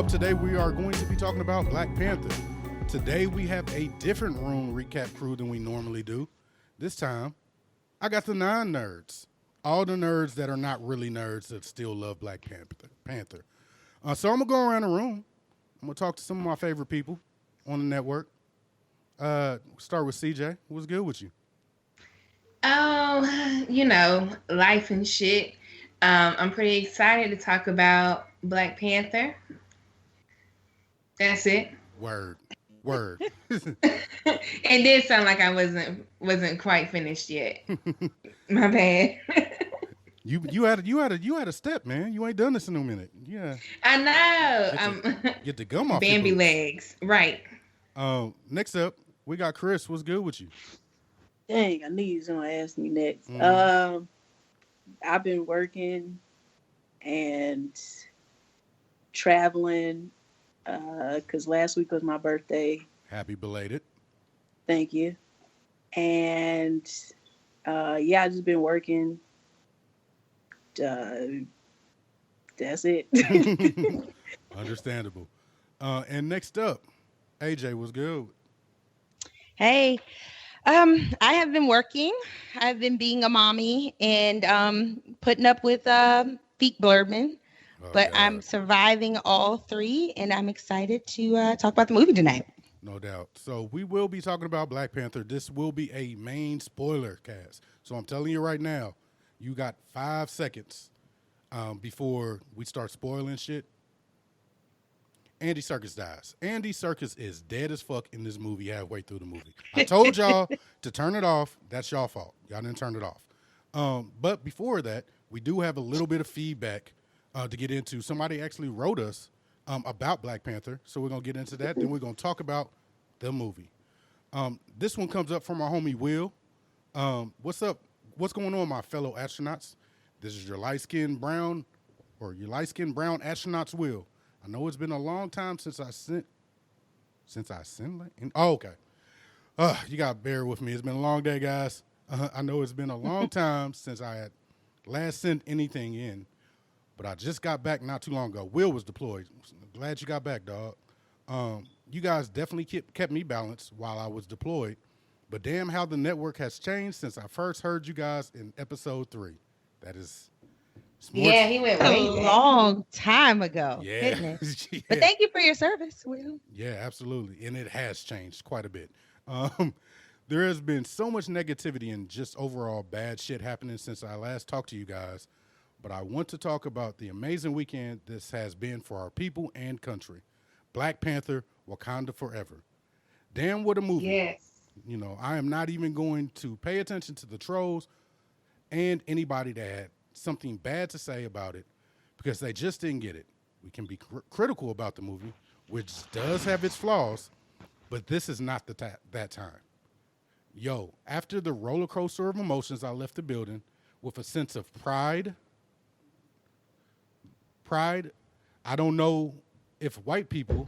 Today we are going to be talking about Black Panther. Today we have a different room recap crew than we normally do. This time, I got the non-nerds. All the nerds that are not really nerds that still love Black Panther. So I'm going to go around the room. I'm going to talk to some of my favorite people on the network. Start with CJ. What's good with you? Oh, life and shit. I'm pretty excited to talk about Black Panther. That's it. Word. It did sound like I wasn't quite finished yet. My bad. You had a step, man. You ain't done this in a minute. Yeah. I know. Get the gum off Bambi your boots. legs. Right. Next up, we got Chris. What's good with you? Dang, I knew you was gonna ask me next. I've been working and traveling because last week was my birthday. Happy belated. Thank you. And I just been working. That's it. Understandable. And next up, AJ, what's good? Hey, I have been working. I've been being a mommy and putting up with feet blurbing. But God. I'm surviving all three, and I'm excited to talk about the movie tonight. No doubt. So we will be talking about Black Panther. This will be a main spoiler cast. So I'm telling you right now, you got 5 seconds before we start spoiling shit. Andy Serkis dies. Andy Serkis is dead as fuck in this movie halfway through the movie. I told y'all to turn it off. That's y'all fault. Y'all didn't turn it off. But before that, we do have a little bit of feedback to get into. Somebody actually wrote us about Black Panther, so we're going to get into that. Then we're going to talk about the movie. This one comes up from our homie Will. What's up? What's going on, my fellow astronauts? This is your light-skinned brown astronauts Will. I know it's been a long time since I sent. Oh, okay. You got to bear with me. It's been a long day, guys. I know it's been a long time since I had last sent anything in, but I just got back not too long ago. Will was deployed. Glad you got back, dog. You guys definitely kept me balanced while I was deployed, but damn how the network has changed since I first heard you guys in episode 3. That is... Yeah, he went a way long time ago. Yeah. Yeah. But thank you for your service, Will. Yeah, absolutely. And it has changed quite a bit. There has been so much negativity and just overall bad shit happening since I last talked to you guys. But I want to talk about the amazing weekend this has been for our people and country. Black Panther, Wakanda Forever. Damn, what a movie. Yes. I am not even going to pay attention to the trolls and anybody that had something bad to say about it because they just didn't get it. We can be critical about the movie, which does have its flaws, but this is not that time. Yo, after the roller coaster of emotions, I left the building with a sense of pride. I don't know if white people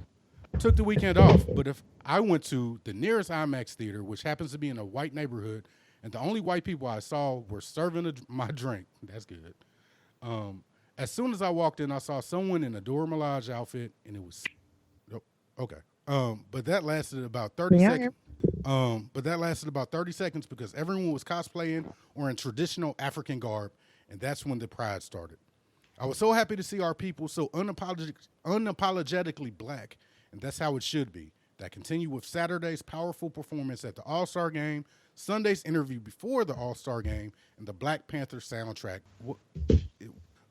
took the weekend off, but if I went to the nearest IMAX theater, which happens to be in a white neighborhood, and the only white people I saw were serving my drink. That's good. As soon as I walked in, I saw someone in a Dora Milaje outfit, and it was okay. But that lasted about 30 seconds. But that lasted about 30 seconds because everyone was cosplaying or in traditional African garb, and that's when the pride started. I was so happy to see our people so unapologetically black, and that's how it should be. That continued with Saturday's powerful performance at the All-Star Game, Sunday's interview before the All-Star Game, and the Black Panther soundtrack.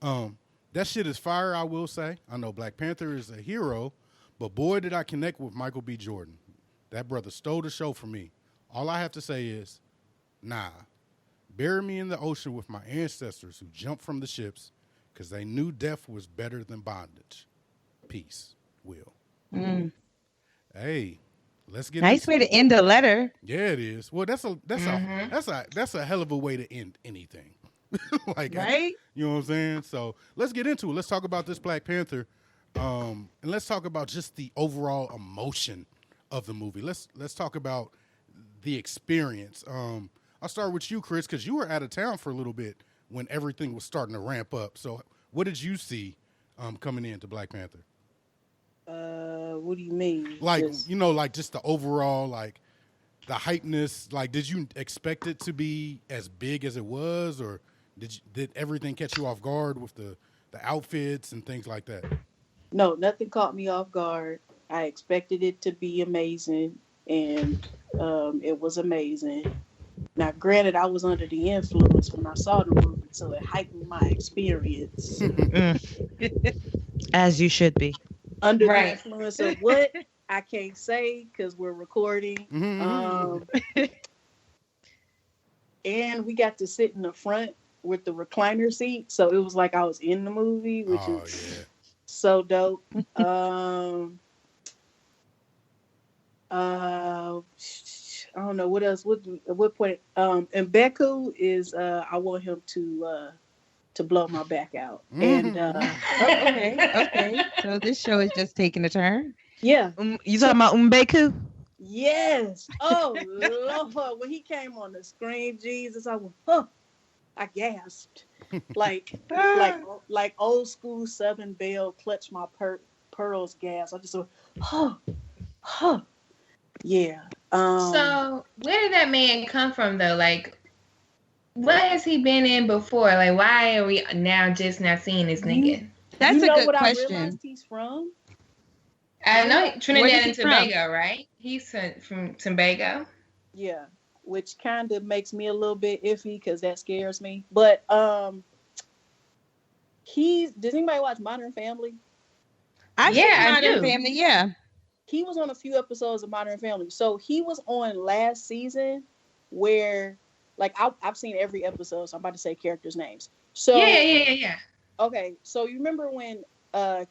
That shit is fire, I will say. I know Black Panther is a hero, but boy, did I connect with Michael B. Jordan. That brother stole the show from me. All I have to say is, nah. Bury me in the ocean with my ancestors who jumped from the ships because they knew death was better than bondage. Peace, Will. Hey. Let's get nice way to end a letter. Yeah, it is. Well, that's a hell of a way to end anything. Right? You know what I'm saying? So let's get into it. Let's talk about this Black Panther, and let's talk about just the overall emotion of the movie. Let's talk about the experience. I'll start with you, Chris, because you were out of town for a little bit when everything was starting to ramp up. So what did you see coming into Black Panther? What do you mean? Like, like just the overall, like the hypeness. Like, did you expect it to be as big as it was, or did everything catch you off guard with the outfits and things like that? No, nothing caught me off guard. I expected it to be amazing, and it was amazing. Now, granted, I was under the influence when I saw the movie, so it heightened my experience. As you should be. Under the influence of what? I can't say because we're recording. And we got to sit in the front with the recliner seat, so it was like I was in the movie, which is so dope. I don't know what else. What point? And Beku is. I want him to blow my back out. And okay. So this show is just taking a turn. Yeah. You talking about Beku? Yes. Oh Lord, when he came on the screen, Jesus, I went, huh. I gasped, like old school Southern Belle, clutch my pearls gas. I just went, huh. Yeah. So where did that man come from though? Like, what has he been in before? Like, why are we now seeing this nigga? That's a good question. I realized he's from? I know Trinidad and Tobago, right? He's from Tobago. Yeah, which kind of makes me a little bit iffy because that scares me. But does anybody watch Modern Family? I do. Family, yeah. He was on a few episodes of Modern Family. So he was on last season where, like, I've seen every episode, so I'm about to say characters' names. So Yeah. Okay, so you remember when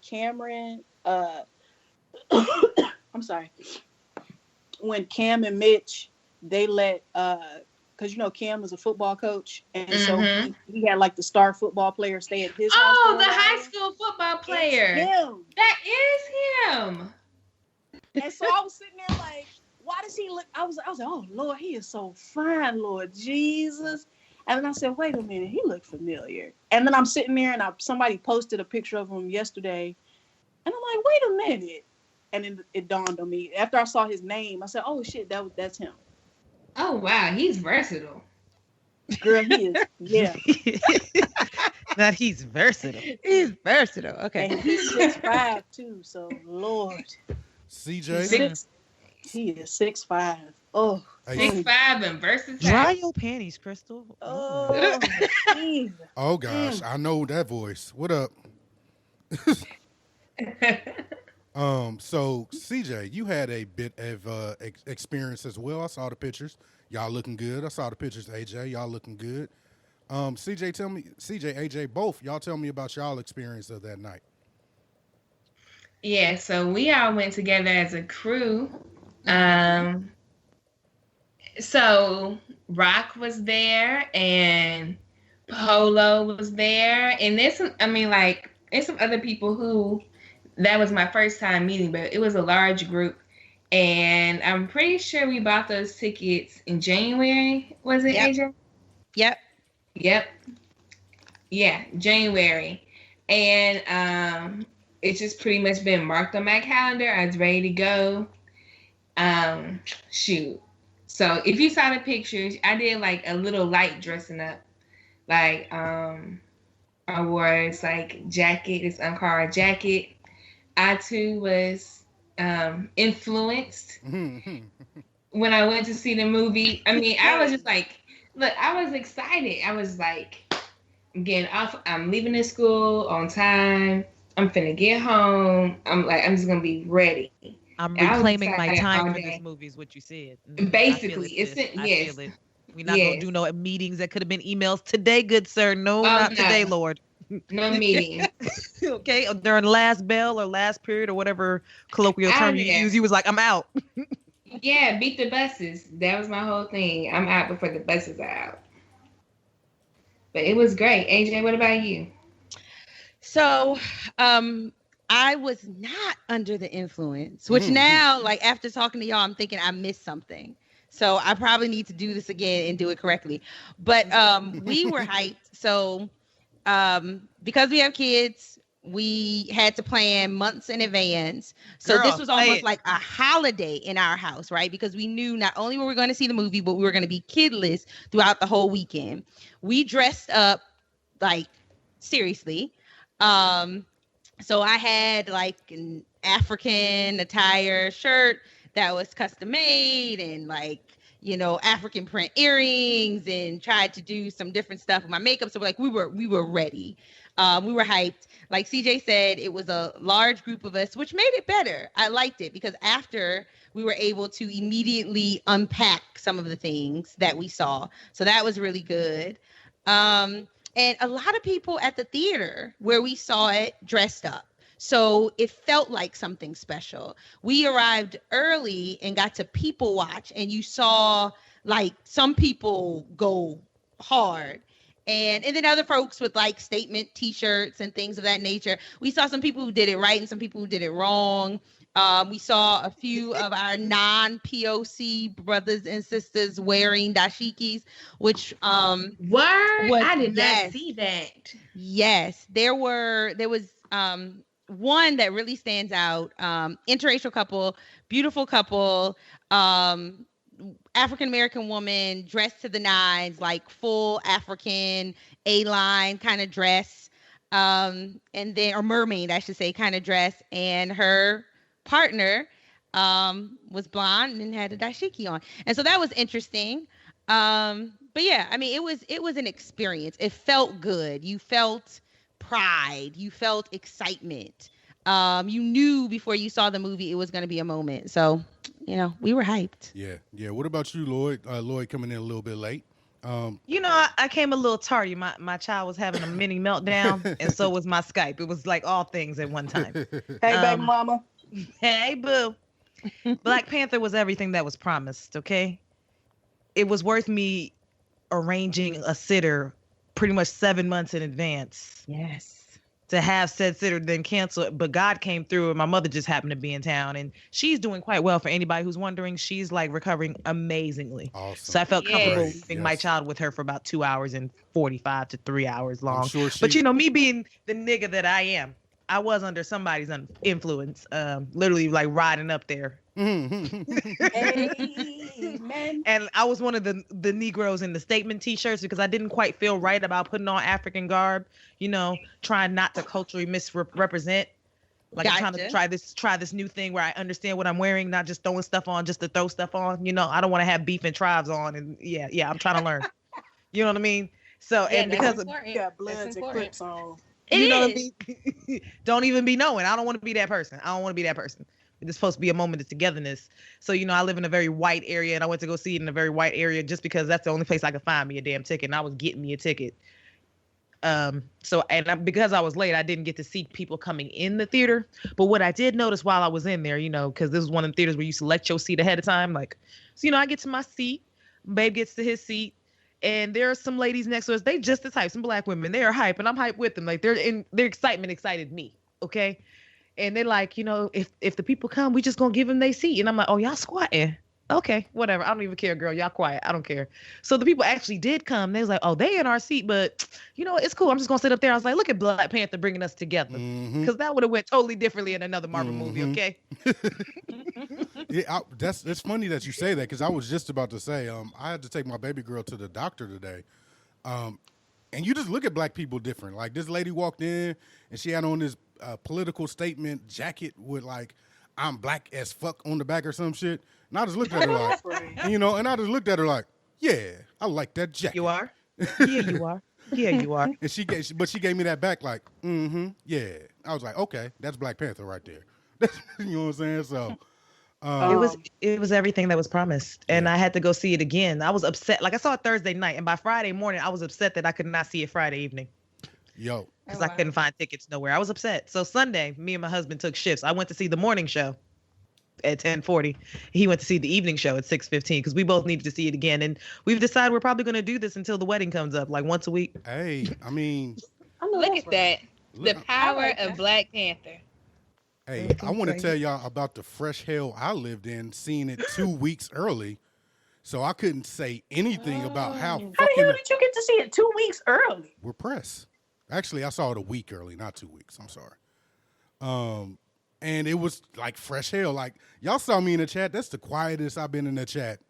Cameron, I'm sorry, when Cam and Mitch, they let, because Cam was a football coach, and so he had like the star football player stay at his house. Oh, the high school football player. It's him. That is him. And so I was sitting there like, why does he look? I was like, oh Lord, he is so fine, Lord Jesus. And then I said, wait a minute, he looked familiar. And then I'm sitting there, and somebody posted a picture of him yesterday, and I'm like, wait a minute. And then it dawned on me after I saw his name. I said, oh shit, that's him. Oh wow, he's versatile. Girl, he is. Yeah. That he's versatile. He's versatile. Okay. And he's 6'5" too. So Lord. CJ. He is 6'5". Oh. 6'5" and versatile. Dry your panties, Crystal. Oh. Oh gosh, I know that voice. What up? So CJ, you had a bit of experience as well. I saw the pictures. Y'all looking good. I saw the pictures, AJ. Y'all looking good. CJ, AJ, both. Y'all tell me about y'all experience of that night. Yeah, so we all went together as a crew. So Rock was there and Polo was there, and there's some other people who that was my first time meeting, but it was a large group, and I'm pretty sure we bought those tickets in January. Was it, AJ? Yep. Yeah, January, and it's just pretty much been marked on my calendar. I was ready to go. Shoot. So if you saw the pictures, I did like a little light dressing up. Like I wore this like jacket, this Ankara jacket. I too was influenced when I went to see the movie. I mean, I was just like, look, I was excited. I was like, I'm getting off. I'm leaving this school on time. I'm finna get home. I'm just gonna be ready. I'm reclaiming my time for this movie is what you said. Basically, yes. We're not gonna do no meetings that could have been emails today, good sir. No, not today, Lord. No meeting. Okay, during last bell or last period or whatever colloquial term you use, you was like, I'm out. Yeah, beat the buses. That was my whole thing. I'm out before the buses are out. But it was great. AJ, what about you? So, I was not under the influence, which now, like after talking to y'all, I'm thinking I missed something. So I probably need to do this again and do it correctly. But we were hyped. So because we have kids, we had to plan months in advance. So Girl, this was almost say it. like a holiday in our house, right? Because we knew not only were we going to see the movie, but we were going to be kidless throughout the whole weekend. We dressed up like seriously. So I had like an African attire shirt that was custom made and like, you know, African print earrings, and tried to do some different stuff with my makeup. So like we were ready. We were hyped. Like CJ said, it was a large group of us, which made it better. I liked it because after we were able to immediately unpack some of the things that we saw. So that was really good. And a lot of people at the theater where we saw it dressed up. So it felt like something special. We arrived early and got to people watch, and you saw like some people go hard. And then other folks with like statement t-shirts and things of that nature. We saw some people who did it right and some people who did it wrong. We saw a few of our non-POC brothers and sisters wearing dashikis, which I did not see that. Yes, there was one that really stands out. Interracial couple, beautiful couple, African American woman dressed to the nines, like full African A-line kind of dress, and then or mermaid, I should say, kind of dress, and her partner was blonde and had a dashiki on, and so that was interesting. But yeah, I mean, it was an experience. It felt good. You felt pride. You felt excitement. You knew before you saw the movie it was going to be a moment. So, you know, we were hyped. Yeah. What about you, Lloyd? Lloyd coming in a little bit late. You know, I came a little tardy. My child was having a mini meltdown, and so was my Skype. It was like all things at one time. Hey, baby mama. Hey, boo. Black Panther was everything that was promised, okay? It was worth me arranging a sitter pretty much 7 months in advance. Yes. To have said sitter then cancel it, but God came through, and my mother just happened to be in town, and she's doing quite well. For anybody who's wondering, she's like recovering amazingly. Awesome. So I felt comfortable Yes. leaving my child with her for about 2 hours and 45 to 3 hours long. Sure But you know, me being the nigga that I am, I was under somebody's influence, literally like riding up there. Amen. And I was one of the Negroes in the statement t-shirts because I didn't quite feel right about putting on African garb, you know, trying not to culturally misrepresent. Like I'm trying to try this new thing where I understand what I'm wearing, not just throwing stuff on just to throw stuff on. You know, I don't want to have beef and tribes on, and yeah, I'm trying to learn. You know what I mean? So and because you got Bloods and Crips on. You know what I mean? Don't even be knowing. I don't want to be that person. It's supposed to be a moment of togetherness. So, you know, I live in a very white area, and I went to go see it in a very white area just because that's the only place I could find me a damn ticket, and I was getting me a ticket. Because I was late, I didn't get to see people coming in the theater. But what I did notice while I was in there, you know, because this was one of the theaters where you select your seat ahead of time. Like, so, you know, I get to my seat, babe gets to his seat, and there are some ladies next to us. They just as hype, some black women. They are hype, and I'm hype with them. Like, their excitement excited me. Okay. And they're like, you know, if the people come, we just gonna give them their seat. And I'm like, oh, y'all squatting. Okay, whatever. I don't even care, girl. Y'all quiet. I don't care. So the people actually did come. They was like, oh, they in our seat, but you know, it's cool. I'm just gonna sit up there. I was like, look at Black Panther bringing us together, because that would have went totally differently in another Marvel movie. Okay. Yeah, it's funny that you say that, because I was just about to say, I had to take my baby girl to the doctor today, and you just look at black people different. Like, this lady walked in and she had on this political statement jacket with like, I'm black as fuck on the back or some shit. And I just looked at her like, yeah, I like that jacket. You are? Yeah, you are. Yeah, you are. And she gave me that back like, yeah. I was like, okay, that's Black Panther right there. You know what I'm saying? So it was everything that was promised. And I had to go see it again. I was upset. Like, I saw it Thursday night, and by Friday morning, I was upset that I could not see it Friday evening. Yo. Because I couldn't find tickets nowhere. I was upset. So Sunday, me and my husband took shifts. I went to see the morning show at 10:40. He went to see the evening show at 6:15 because we both needed to see it again. And we've decided we're probably going to do this until the wedding comes up, like once a week. Hey, I mean, look at that. The power of Black Panther. Hey, I want to tell y'all about the fresh hell I lived in, seeing it 2 weeks early. So I couldn't say anything about how the hell did you get to see it 2 weeks early? we're press. Actually, I saw it a week early, not 2 weeks. I'm sorry. And it was like fresh hell. Like, y'all saw me in the chat. That's the quietest I've been in the chat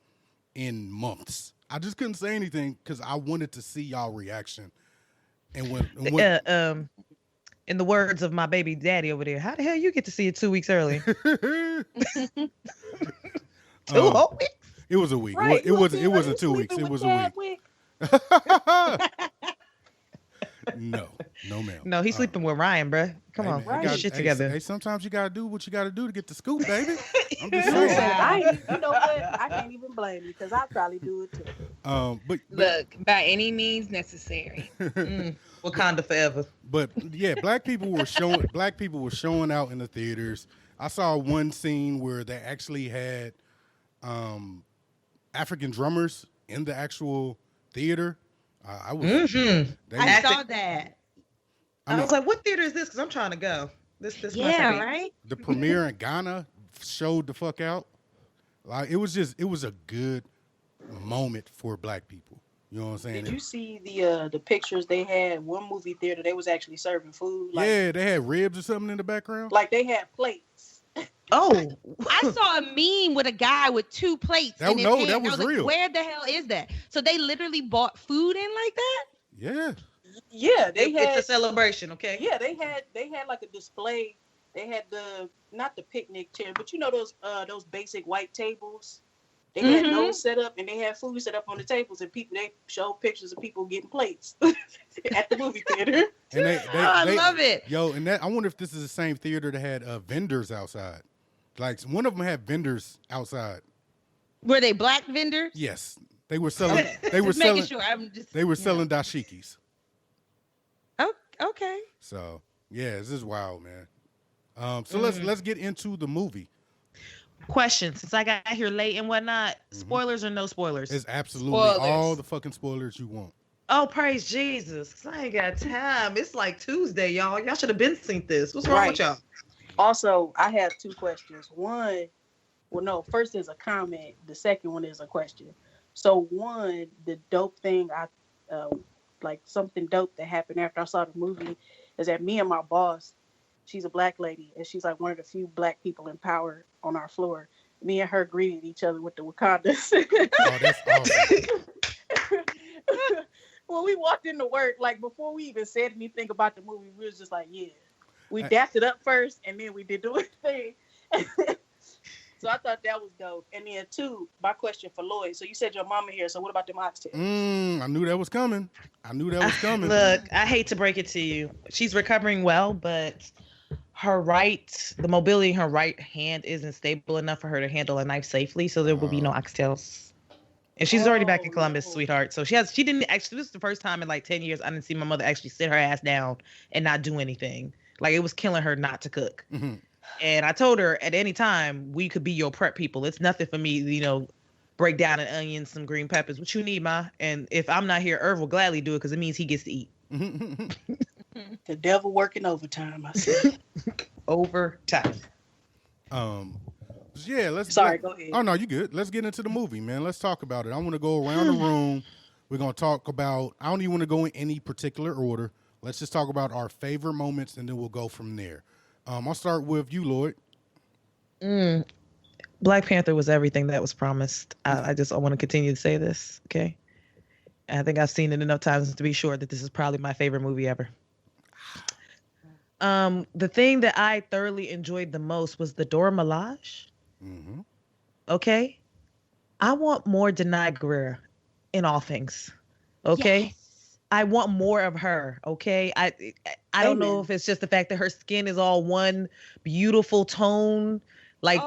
in months. I just couldn't say anything because I wanted to see y'all reaction. And when in the words of my baby daddy over there, how the hell you get to see it 2 weeks early? 2 whole weeks? It was a week. Right. It wasn't 2 weeks. It was a week. No, ma'am. No, he's sleeping with Ryan, bruh. Come on, man, get your shit together. Hey, sometimes you gotta do what you gotta do to get the scoop, baby. I'm just Listen, saying. you know what? I can't even blame you because I probably do it too. But Look, by any means necessary. Wakanda forever. But yeah, black people were showing out in the theaters. I saw one scene where they actually had African drummers in the actual theater. I saw that. I was like, what theater is this? Because I'm trying to go. This Yeah, right? The premiere in Ghana showed the fuck out. Like, it was a good moment for black people. You know what I'm saying? Did you see the pictures they had? One movie theater, they was actually serving food. Like, yeah, they had ribs or something in the background. Like they had plates. Oh, I saw a meme with a guy with 2 plates in his hand. That was real. Like, where the hell is that? So they literally bought food in like that? Yeah. Yeah, it's a celebration, okay? Yeah, they had like a display. They had not the picnic chair, but you know those basic white tables. They had those set up, and they had food set up on the tables, and they showed pictures of people getting plates at the movie theater. And I love it. Yo, and I wonder if this is the same theater that had vendors outside. Like, one of them had vendors outside. Were they black vendors? Yes, they were selling. They were Just selling. making sure. They were selling dashikis. Oh, okay. So yeah, this is wild, man. So let's get into the movie. Question: since I got here late and whatnot, spoilers or no spoilers? It's absolutely all the fucking spoilers you want. Oh, praise Jesus! 'Cause I ain't got time. It's like Tuesday, y'all. Y'all should have been seen this. What's wrong with y'all? Also, I have 2 questions. First is a comment. The second one is a question. So one, the dope thing like something dope that happened after I saw the movie is that me and my boss, she's a black lady, and she's like one of the few black people in power on our floor. Me and her greeted each other with the Wakandas. Oh, that's awesome. When we walked into work, like before we even said anything about the movie, we was just like, yeah. We dapped it up first, and then we did the thing. So I thought that was dope. And then 2, my question for Lloyd. So you said your mama here. So what about them oxtails? I knew that was coming. Look, I hate to break it to you. She's recovering well, but the mobility in her right hand isn't stable enough for her to handle a knife safely. So there will be no oxtails. And she's already back in Columbus, sweetheart. So this is the first time in like 10 years I didn't see my mother actually sit her ass down and not do anything. Like, it was killing her not to cook. Mm-hmm. And I told her at any time we could be your prep people. It's nothing for me, break down an onion, some green peppers. What you need, Ma? And if I'm not here, Irv will gladly do it because it means he gets to eat. The devil working overtime, I said. Overtime. Yeah, go ahead. Oh, no, you good. Let's get into the movie, man. Let's talk about it. I want to go around the room. We're going to talk about, I don't even want to go in any particular order. Let's just talk about our favorite moments, and then we'll go from there. I'll start with you, Lloyd. Black Panther was everything that was promised. I want to continue to say this, okay? I think I've seen it enough times to be sure that this is probably my favorite movie ever. The thing that I thoroughly enjoyed the most was the Dora Milaje. Mm-hmm. Okay? I want more Denai Guerrera in all things, okay? Yes. I want more of her, okay? I don't know if it's just the fact that her skin is all one beautiful tone, like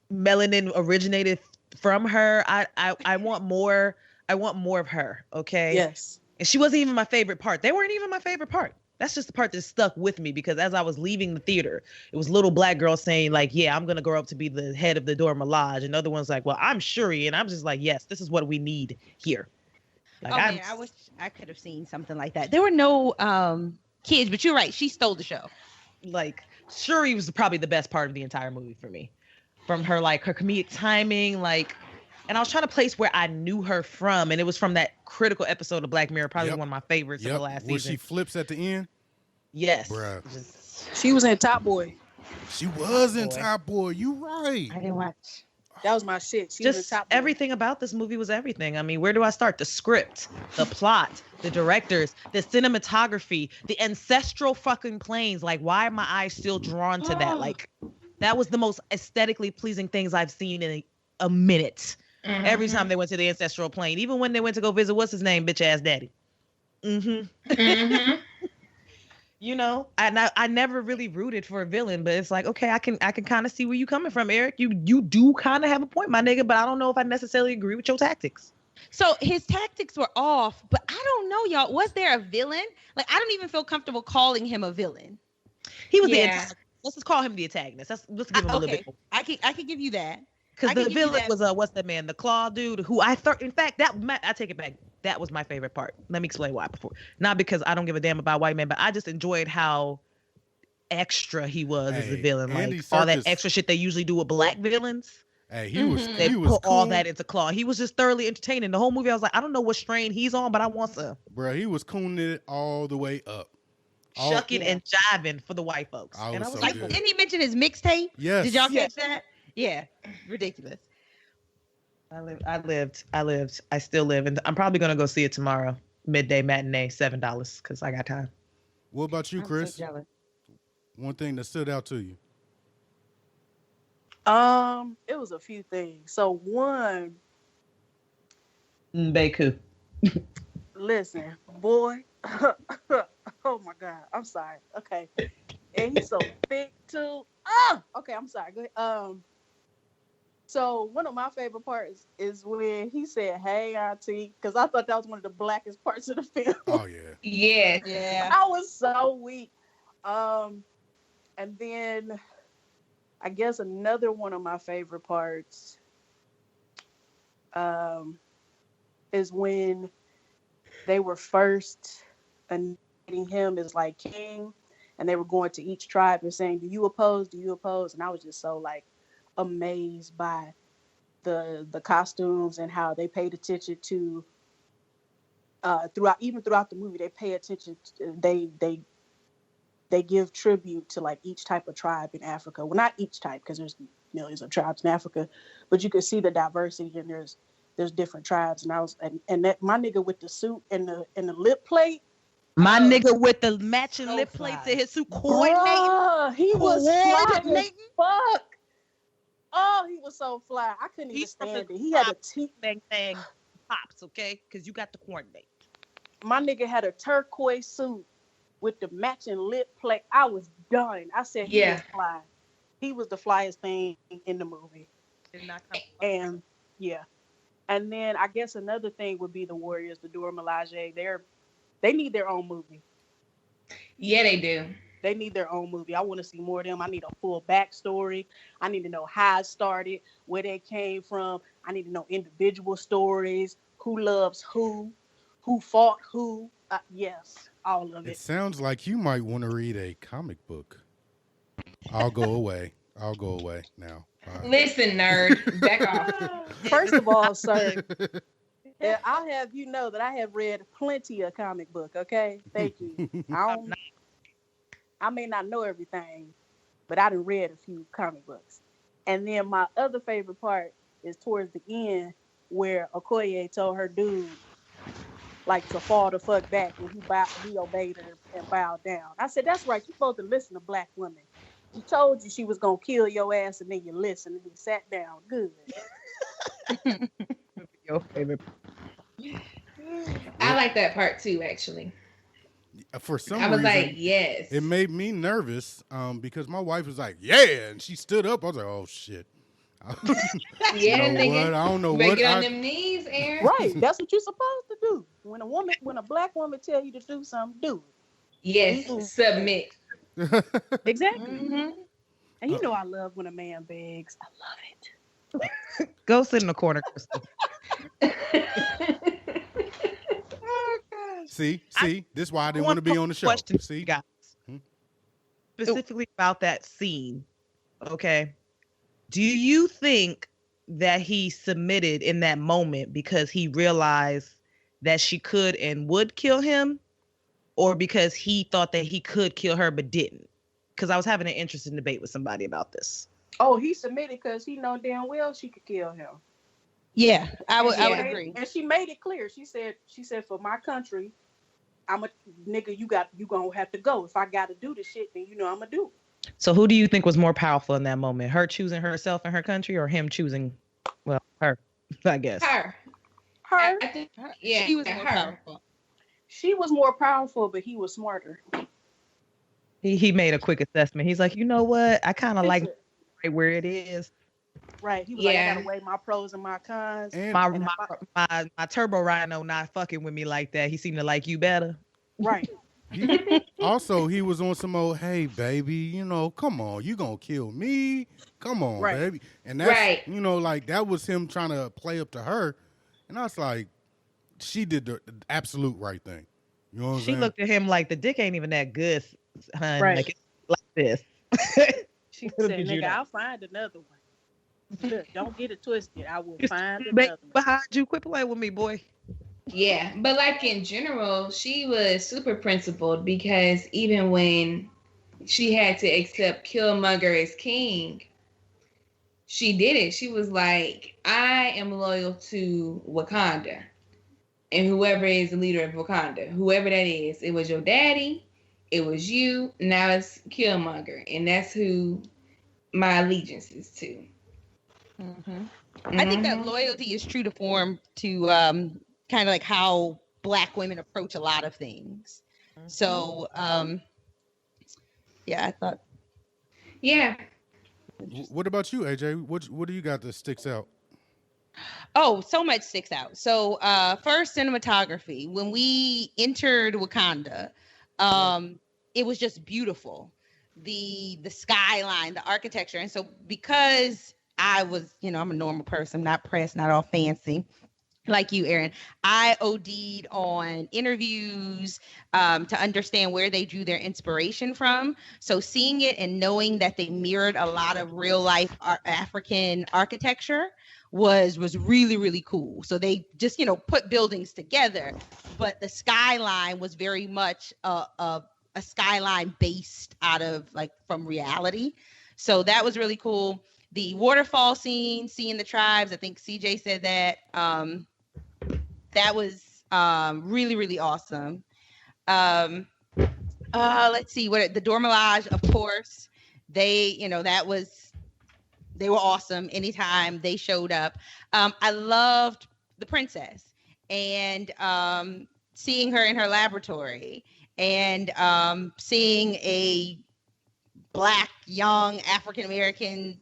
melanin originated from her. I want more. I want more of her, okay? Yes. And she wasn't even my favorite part. They weren't even my favorite part. That's just the part that stuck with me because as I was leaving the theater, it was little black girls saying like, yeah, I'm going to grow up to be the head of the Dora Milaje. And other ones like, well, I'm Shuri. And I'm just like, yes, this is what we need here. Like, man, I wish I could have seen something like that. There were no kids, but you're right. She stole the show. Like, Shuri was probably the best part of the entire movie for me. From her, like, her comedic timing, like, and I was trying to place where I knew her from, and it was from that critical episode of Black Mirror, probably one of my favorites of the last season. Where she flips at the end? Yes. Bruh. She was in Top Boy. She was in Top Boy. You right. I didn't watch. That was my shit. She was in Just Top Boy. everything about this movie was everything. I mean, where do I start? The script, the plot, the directors, the cinematography, the ancestral fucking planes. Like, why are my eyes still drawn to that? Like, that was the most aesthetically pleasing things I've seen in a minute. Mm-hmm. Every time they went to the ancestral plane, even when they went to go visit what's his name, bitch ass daddy. You know, I never really rooted for a villain, but it's like, okay, I can kind of see where you coming from, Eric. You do kind of have a point, my nigga, but I don't know if I necessarily agree with your tactics. So his tactics were off, but I don't know, y'all. Was there a villain? Like, I don't even feel comfortable calling him a villain. He was the antagonist. Let's just call him the antagonist. Let's give him a little bit more. I can give you that. Because the villain was what's that man? The Claw dude, who I thought, in fact, I take it back. That was my favorite part. Let me explain why before. Not because I don't give a damn about white men, but I just enjoyed how extra he was as a villain. Like all that extra shit they usually do with black villains. Hey, he was They put cool. all that into Claw. He was just thoroughly entertaining. The whole movie, I was like, I don't know what strain he's on, but I want some. Bro, he was cooning it all the way up. Shucking and jiving for the white folks. And I was like, didn't he mention his mixtape? Yes. Did y'all catch that? Yeah. Ridiculous. I lived. I still live. And I'm probably going to go see it tomorrow. Midday matinee, $7, because I got time. What about you, Chris? So jealous. One thing that stood out to you? It was a few things. So one, Baku. Listen, boy. Oh my God. I'm sorry. Okay. And he's so thick too. Okay, I'm sorry. Go ahead. So one of my favorite parts is when he said, "Hey, auntie," because I thought that was one of the blackest parts of the film. Oh Yeah. I was so weak. And then I guess another one of my favorite parts is when they were first anointing him as like king, and they were going to each tribe and saying, "Do you oppose? Do you oppose?" And I was just so like amazed by the costumes and how they paid attention to throughout the movie. They pay attention to, they give tribute to like each type of tribe in Africa. Well, not each type, because there's millions of tribes in Africa, but you can see the diversity, and there's different tribes. And I was and that my nigga with the suit and the lip plate. My nigga with the matching lip plate to his suit coordinating. He was fly as fuck. Oh, he was so fly. I couldn't even stand it. He had a bang pops, okay? Because you got to coordinate. My nigga had a turquoise suit with the matching lip plate. I was done. I said he was fly. He was the flyest thing in the movie. And yeah. And then I guess another thing would be the Warriors, the Dora Milaje. They need their own movie. Yeah, they do. They need their own movie. I want to see more of them. I need a full backstory. I need to know how it started, where they came from. I need to know individual stories, who loves who fought who. Yes, all of it. It sounds like you might want to read a comic book. I'll go away now. Listen, nerd, back off. First of all, sir, I'll have you know that I have read plenty of comic book, okay? Thank you. I may not know everything, but I done read a few comic books. And then my other favorite part is towards the end where Okoye told her dude like to fall the fuck back, and he obeyed her and bowed down. I said, that's right, you're supposed to listen to black women. She told you she was gonna kill your ass, and then you listened and you sat down. Good. Your favorite. I like that part too, actually. For some I was reason, like, yes. It made me nervous because my wife was like, yeah, and she stood up. I was like, oh shit. Yeah, nigga. I don't know what. what. Get on them knees, Aaron. Right, that's what you're supposed to do. When a black woman tell you to do something, do it. Yes, submit. Exactly. Mm-hmm. And you know I love when a man begs. I love it. Go sit in the corner, Crystal. See, this is why I didn't want to be on the show. See, guys, specifically about that scene. Okay, do you think that he submitted in that moment because he realized that she could and would kill him, or because he thought that he could kill her but didn't? Because I was having an interesting debate with somebody about this. Oh, he submitted because he know damn well she could kill him. Yeah, I would Yeah. agree. And she made it clear. She said, for my country, I'm a nigga. You gonna have to go. If I gotta do the shit, then I'm gonna do it. So who do you think was more powerful in that moment? Her choosing herself and her country, or him choosing, well, her, I guess. Her. Her. I think, yeah, She was more her. powerful. She was more powerful, but he was smarter. He made a quick assessment. He's like, you know what? I kind of like right where it is. Right. He was like, I Yeah. gotta weigh my pros and my cons. And My turbo rhino not fucking with me like that. He seemed to like you better. Right. also, he was on some old, hey, baby, come on, you gonna kill me? Come on, Right. baby. And that's, Right. like, that was him trying to play up to her. And I was like, she did the absolute right thing. You know what I'm She saying? looked at him like the dick ain't even that good, hun. Right. Like it's like this. She Little said, did you nigga, know. I'll find another one. Look, don't get it twisted. I will It's find baby another one. behind you. Quit playing with me, boy. Yeah, but like in general, she was super principled because even when she had to accept Killmonger as king, she did it. She was like, I am loyal to Wakanda and whoever is the leader of Wakanda, whoever that is. It was your daddy, it was you, now it's Killmonger, and that's who my allegiance is to. I think that loyalty is true to form to kind of like how Black women approach a lot of things. So, yeah, I thought. Yeah. What about you, AJ? What do you got that sticks out? Oh, so much sticks out. So, first, cinematography. When we entered Wakanda, it was just beautiful. The skyline, the architecture. And so because I was, I'm a normal person, not pressed, not all fancy like you, Aaron, I OD'd on interviews to understand where they drew their inspiration from. So seeing it and knowing that they mirrored a lot of real life African architecture was really, really cool. So they just, put buildings together, but the skyline was very much a skyline based out of from reality. So that was really cool. The waterfall scene, seeing the tribes, I think CJ said that. That was really, really awesome. Let's see, the Dormelage, of course, they were awesome anytime they showed up. I loved the princess and seeing her in her laboratory and seeing a Black, young, African-American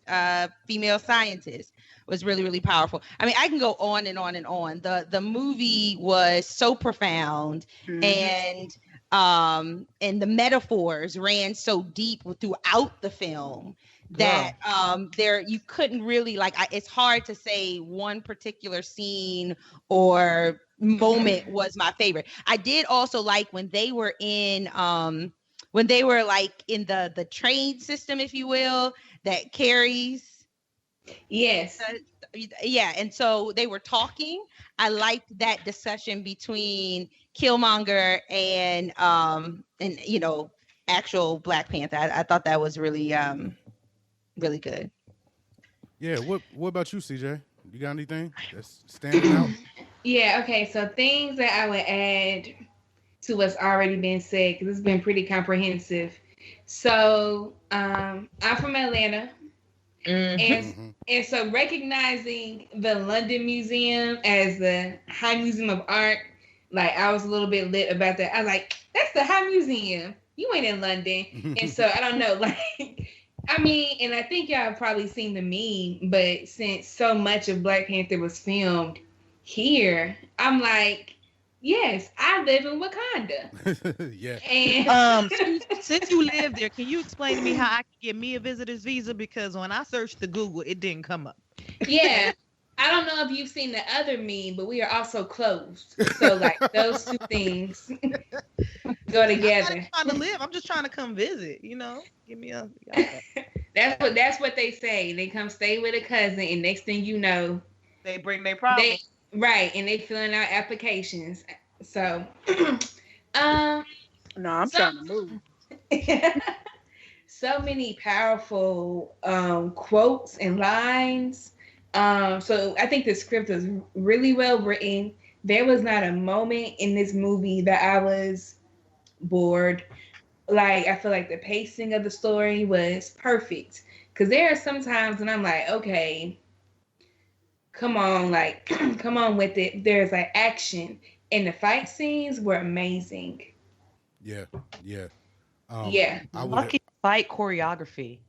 female scientist was really, really powerful. I mean, I can go on and on and on. The movie was so profound, and the metaphors ran so deep throughout the film that you couldn't really it's hard to say one particular scene or moment was my favorite. I did also like when they were in in the train system, if you will, that carries. Yes. Yeah, and so they were talking. I liked that discussion between Killmonger and actual Black Panther. I thought that was really really good. Yeah, what about you, CJ? You got anything that's standing out? Yeah, okay. So things that I would add to what's already been said, because it's been pretty comprehensive. So I'm from Atlanta. And so recognizing the London Museum as the High Museum of Art, I was a little bit lit about that. I was like, that's the High Museum. You ain't in London. And so I don't know, and I think y'all have probably seen the meme, but since so much of Black Panther was filmed here, I'm like, yes, I live in Wakanda. Yeah. And Since you live there, can you explain to me how I can get me a visitor's visa? Because when I searched the Google, it didn't come up. Yeah. I don't know if you've seen the other meme, but we are also closed. So those two things go together. I'm not trying to live. I'm just trying to come visit, Give me a That's what they say. They come stay with a cousin, and next thing you know, They bring their problems. and they filling out applications. So, um, No, I'm so, trying to move. so many powerful quotes and lines. So I think the script was really well written. There was not a moment in this movie that I was bored. Like, I feel like the pacing of the story was perfect. Because there are some times when I'm like, okay, come on, like, come on with it. There's like action. And the fight scenes were amazing. Yeah, yeah. Yeah. I would. Lucky fight choreography.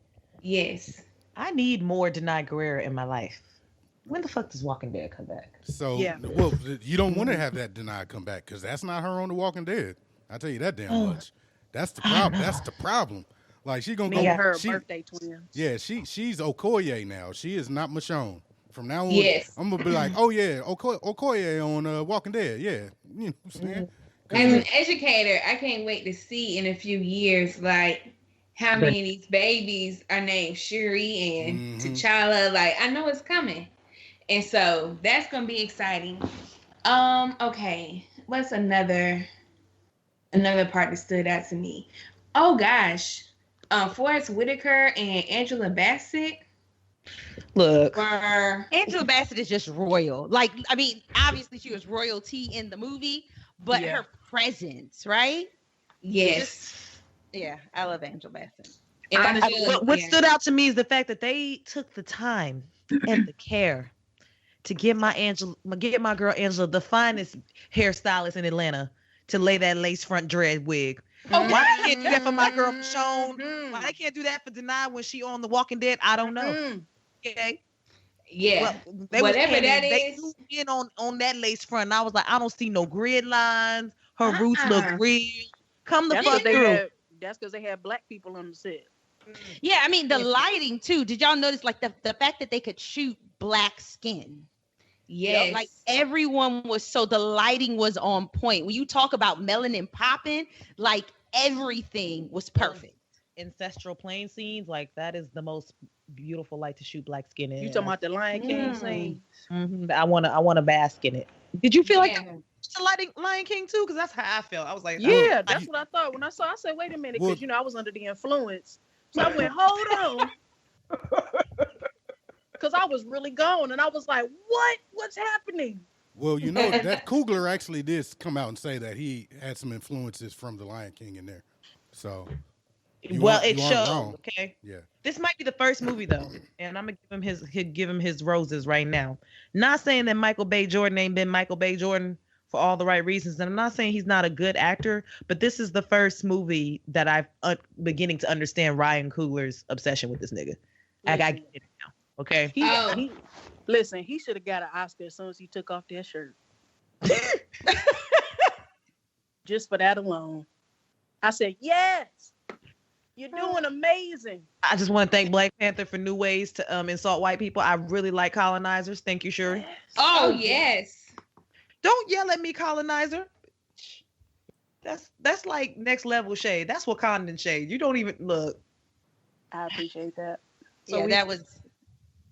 Yes. I need more Denai Guerrera in my life. When the fuck does Walking Dead come back? So, Yeah. well, you don't want to have that denied come back because that's not her on The Walking Dead. I tell you that damn much. That's the problem. That's the problem. Like she gonna Me go. and her She, birthday twins. yeah, she's Okoye now. She is not Michonne. From now on, Yes. I'm gonna be like, oh yeah, Okoye on Walking Dead. Yeah, you know what I'm saying? As an educator, I can't wait to see in a few years, like, how many of these babies are named Shuri and T'Challa. Like, I know it's coming. And so that's going to be exciting. Okay. What's another part that stood out to me? Oh, gosh. Forrest Whitaker and Angela Bassett. Look, Angela Bassett is just royal. Like, I mean, obviously she was royalty in the movie, but her presence, right? Yes. Yeah, I love Angela Bassett. What stood out to me is the fact that they took the time and the care to get my girl Angela the finest hairstylist in Atlanta to lay that lace front dread wig. Oh, why they can't do that for my girl Michonne? Why they can't do that for Denai when she on The Walking Dead? I don't know. Okay. Yeah. Well, whatever that is. They zoomed in on that lace front, and I was like, I don't see no grid lines. Her roots look real. Come the fuck through. That's because they had black people on the set. Yeah, I mean the lighting too. Did y'all notice like the fact that they could shoot black skin? Yes. Like everyone was the lighting was on point. When you talk about melanin popping, like everything was perfect. Ancestral plane scenes, like that is the most beautiful light to shoot black skin in. You talking about the Lion King scene? I wanna bask in it. Did you feel like the Lion King too? Because that's how I felt. I was like, yeah, that's what I thought when I saw. I said, wait a minute, because I was under the influence. So I went, hold on. Because I was really gone, and I was like, what's happening? Well, you know, that Coogler actually did come out and say that he had some influences from the Lion King in there. So, it showed. Okay. Yeah. This might be the first movie though, and I'm gonna give him his roses right now. Not saying that Michael B. Jordan ain't been Michael B. Jordan for all the right reasons, and I'm not saying he's not a good actor, but this is the first movie that I'm beginning to understand Ryan Coogler's obsession with this nigga. I get it now. Okay. Listen, he should have got an Oscar as soon as he took off that shirt. Just for that alone. I said, yes, you're doing amazing. I just want to thank Black Panther for new ways to insult white people. I really like colonizers. Thank you, Shuri. Yes. Oh, yes. Don't yell at me, colonizer. That's like next level shade. That's Wakandan shade. You don't even look. I appreciate that. So yeah, that was.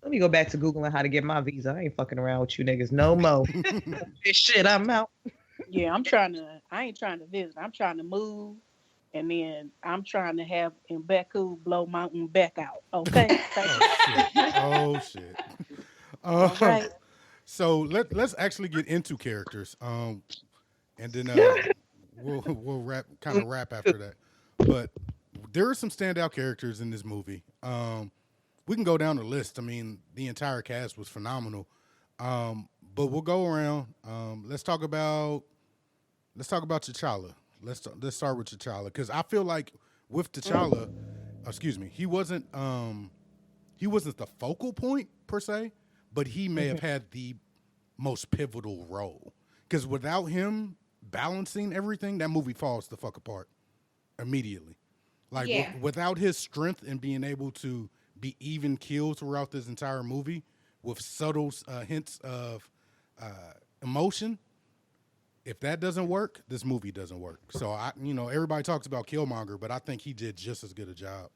Let me go back to Googling how to get my visa. I ain't fucking around with you niggas no more. This shit, I'm out. Yeah, I ain't trying to visit. I'm trying to move. And then I'm trying to have Mbeku blow Mountain back out. Okay? Oh, shit. All right. So let's actually get into characters. And then we'll wrap after that. But there are some standout characters in this movie. We can go down the list. I mean, the entire cast was phenomenal. But we'll go around. Let's talk about T'Challa. Let's start with T'Challa, because I feel like with T'Challa, he wasn't the focal point per se, but he may have had the most pivotal role. Because without him balancing everything, that movie falls the fuck apart immediately. Like without his strength and being able to be even keeled throughout this entire movie with subtle hints of emotion. If that doesn't work, this movie doesn't work. So everybody talks about Killmonger, but I think he did just as good a job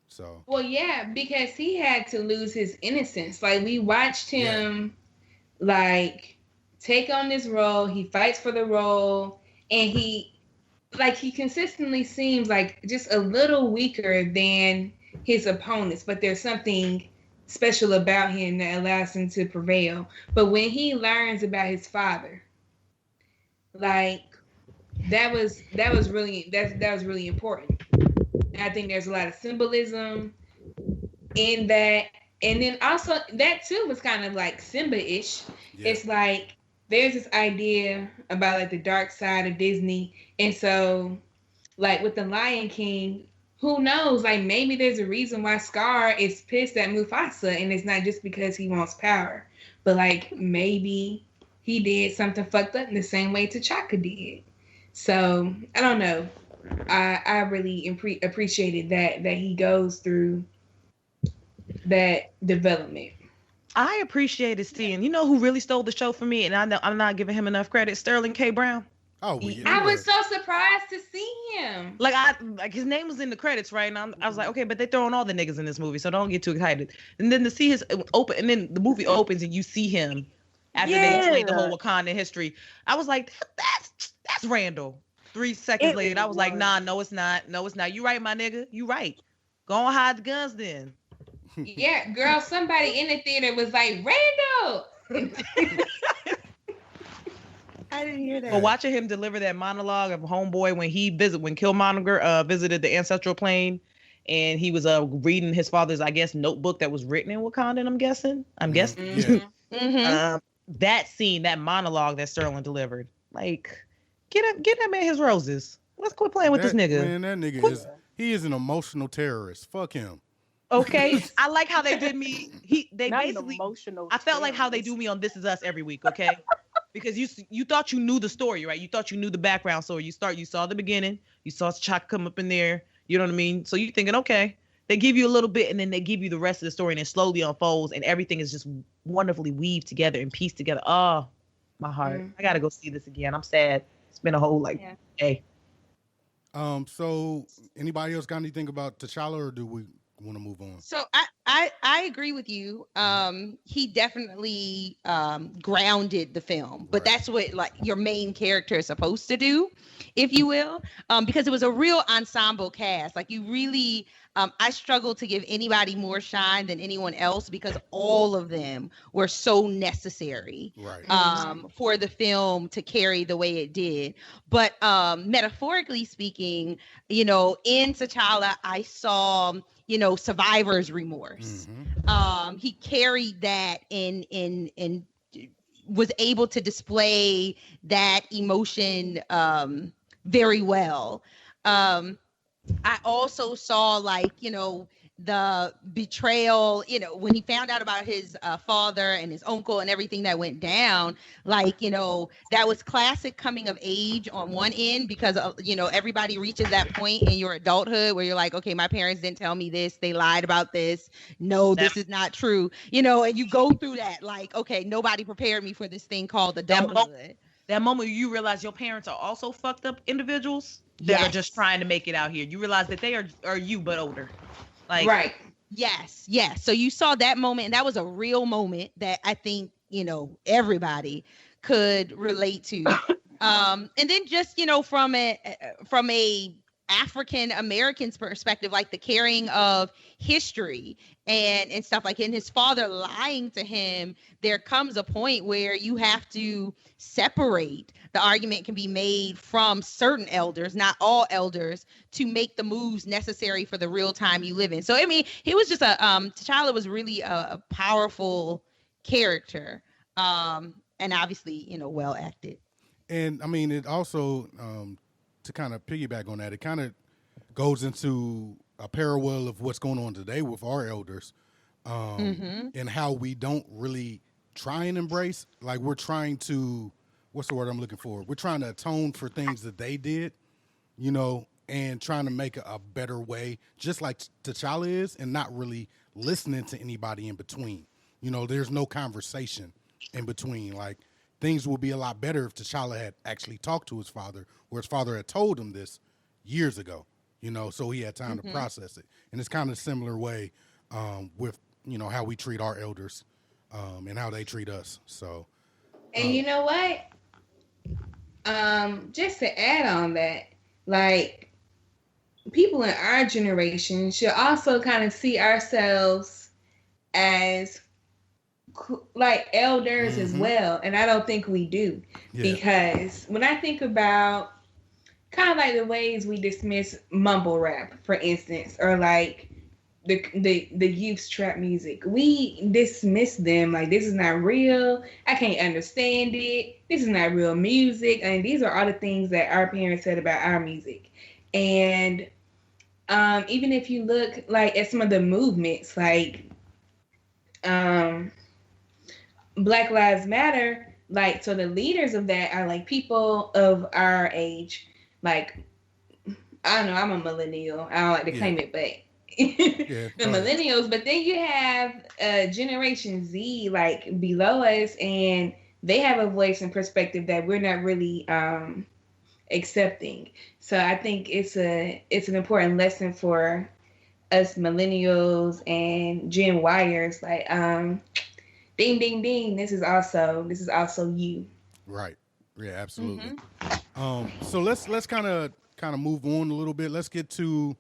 So Well, yeah, because he had to lose his innocence. Like we watched him, like take on this role. He fights for the role, and he consistently seems like just a little weaker than his opponents. But there's something special about him that allows him to prevail. But when he learns about his father, like that was really important. I think there's a lot of symbolism in that. And then also that too was kind of like Simba-ish. yeah. It's like there's this idea about like the dark side of Disney. And so like with the Lion King, who knows? Like maybe there's a reason why Scar is pissed at Mufasa, and it's not just because he wants power. But like maybe he did something fucked up in the same way T'Chaka did. So I don't know. I really appreciated that he goes through that development. I appreciated seeing. You know who really stole the show for me, and I know I'm not giving him enough credit. Sterling K. Brown. Oh, well, yeah, I was so surprised to see him. Like his name was in the credits, right? And I was like, okay, but they're throwing all the niggas in this movie, so don't get too excited. And then to see his open, and then the movie opens and you see him after they explain the whole Wakanda history. I was like, that's Randall. 3 seconds later, I was like, nah, no, it's not. No, it's not. You right, my nigga. You right. Go on, hide the guns then. Yeah, girl, somebody in the theater was like, Randall. I didn't hear that. But watching him deliver that monologue of Homeboy when Killmonger visited the ancestral plane, and he was reading his father's, I guess, notebook that was written in Wakanda. I'm guessing. Yeah. That scene, that monologue that Sterling delivered, like, get that man his roses. Let's quit playing with this nigga. Man, that nigga is an emotional terrorist. Fuck him. Okay, I like how they did me. They Not basically. emotional. I felt like how they do me on This Is Us every week. Okay, because you thought you knew the story, right? You thought you knew the background story. You saw the beginning. You saw T'Chaka come up in there. You know what I mean? So you're thinking, okay, they give you a little bit, and then they give you the rest of the story, and it slowly unfolds, and everything is just wonderfully weaved together and pieced together. Oh, my heart! I gotta go see this again. I'm sad. It's been a whole day. So anybody else got anything about T'Challa, or do we want to move on? So I agree with you. He definitely grounded the film, but that's what like your main character is supposed to do, if you will, because it was a real ensemble cast. Like you really, I struggle to give anybody more shine than anyone else because all of them were so necessary for the film to carry the way it did. But metaphorically speaking, in T'Challa, I saw survivor's remorse. He carried that in was able to display that emotion very well. I also saw the betrayal, when he found out about his father and his uncle and everything that went down, that was classic coming of age on one end because, everybody reaches that point in your adulthood where you're like, okay, my parents didn't tell me this. They lied about this. No, this is not true. And you go through that like, okay, nobody prepared me for this thing called adulthood. That moment you realize your parents are also fucked up individuals that are just trying to make it out here. You realize that they are you, but older. Right. Yes. So you saw that moment, and that was a real moment that I think, everybody could relate to. And then just, from a African American's perspective, like the carrying of history and stuff, like in his father lying to him, there comes a point where you have to separate. The argument can be made from certain elders, not all elders, to make the moves necessary for the real time you live in. So, I mean, he was just T'Challa was really a powerful character, and obviously, well acted. And I mean, it also, to kind of piggyback on that, it kind of goes into a parallel of what's going on today with our elders, and how we don't really try and embrace, like we're trying to, what's the word I'm looking for? We're trying to atone for things that they did, and trying to make a better way, just like T'Challa is, and not really listening to anybody in between. There's no conversation in between. Like, things would be a lot better if T'Challa had actually talked to his father, or his father had told him this years ago. so he had time to process it. And it's kind of a similar way with, how we treat our elders and how they treat us. So, and you know what? Just to add on that, like, people in our generation should also kind of see ourselves as like elders as well, and I don't think we do, because when I think about kind of like the ways we dismiss mumble rap, for instance, or like the youth's trap music, we dismiss them like this is not real. I can't understand it. This is not real music. And these are all the things that our parents said about our music. And even if you look like at some of the movements, like Black Lives Matter, like, so the leaders of that are like people of our age. Like, I don't know, I'm a millennial. I don't like to claim it, but the millennials. But then you have Generation Z, like, below us, and they have a voice and perspective that we're not really accepting. So I think it's an important lesson for us millennials and Gen Yers. Like, ding, ding, ding. This is also you. Right. Yeah, absolutely. So let's kind of move on a little bit. Let's get to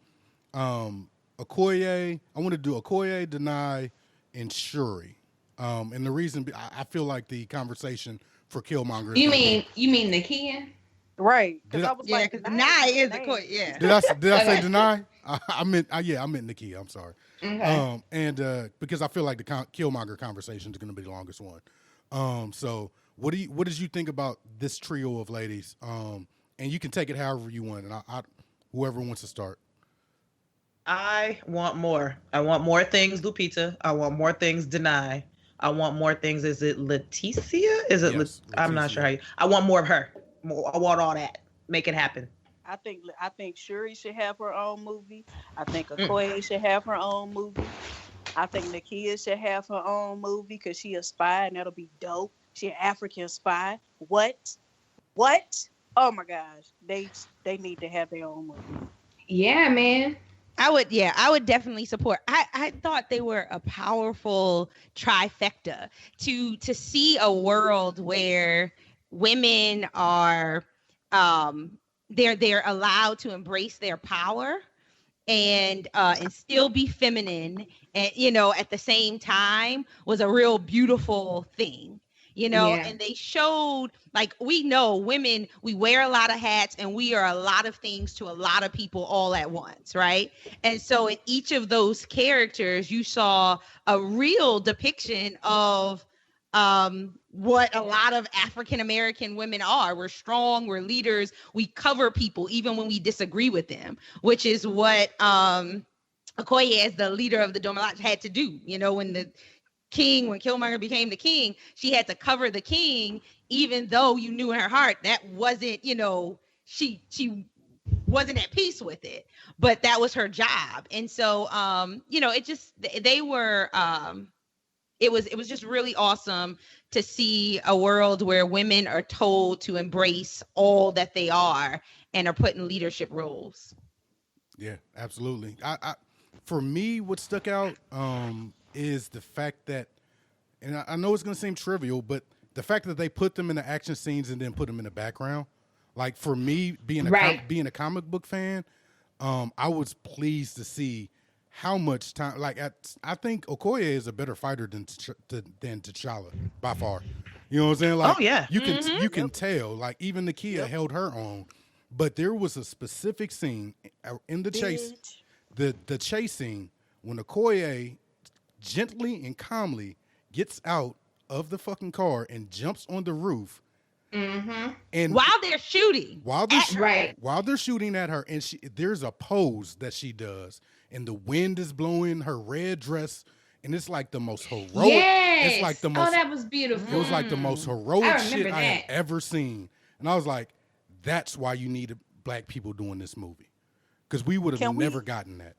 Okoye. I want to do Okoye, Denai, and Shuri. And the reason I feel like the conversation for Killmonger. You mean Nakia? Right. Because I was like, Denai is Okoye. Yeah. Did I say Denai? I meant Nakia. I'm sorry. Okay. And because I feel like the Killmonger conversation is going to be the longest one. So what did you think about this trio of ladies? And you can take it however you want, and I whoever wants to start. I want more. I want more things, Lupita. I want more things, Denai. I want more things. Is it Leticia? Is it? Yes, I'm not sure how you. I want more of her. I want all that. Make it happen. I think Shuri should have her own movie. I think Okoye should have her own movie. I think Nakia should have her own movie because she a spy and that'll be dope. She an African spy. What? Oh my gosh. They need to have their own movie. Yeah, man. I would definitely support. I thought they were a powerful trifecta to see a world where women are they're allowed to embrace their power and still be feminine, and at the same time was a real beautiful thing. And they showed, like, we know women, we wear a lot of hats and we are a lot of things to a lot of people all at once, right? And so in each of those characters, you saw a real depiction of what a lot of African American women are. We're strong, we're leaders, we cover people even when we disagree with them, which is what Okoye, as the leader of the Domalach, had to do. When Killmonger became the king, she had to cover the king, even though you knew in her heart that wasn't, she wasn't at peace with it, but that was her job. And so, it was just really awesome to see a world where women are told to embrace all that they are and are put in leadership roles. Yeah, absolutely. I for me, what stuck out is the fact that, and I know it's going to seem trivial, but the fact that they put them in the action scenes and then put them in the background. Like, for me, being a comic book fan, I was pleased to see how much time. Like, I think Okoye is a better fighter than T'Challa by far. You know what I'm saying? Like, oh yeah, you can tell. Like, even Nakia held her own, but there was a specific scene in the chase, the chase scene when Okoye gently and calmly gets out of the fucking car and jumps on the roof. And while they're shooting at her, and there's a pose that she does, and the wind is blowing her red dress, and it's like the most heroic. Yes. It's like the most. Oh, that was beautiful. It was like the most heroic shit that I have ever seen, and I was like, "That's why you needed black people doing this movie, because we would have never gotten that."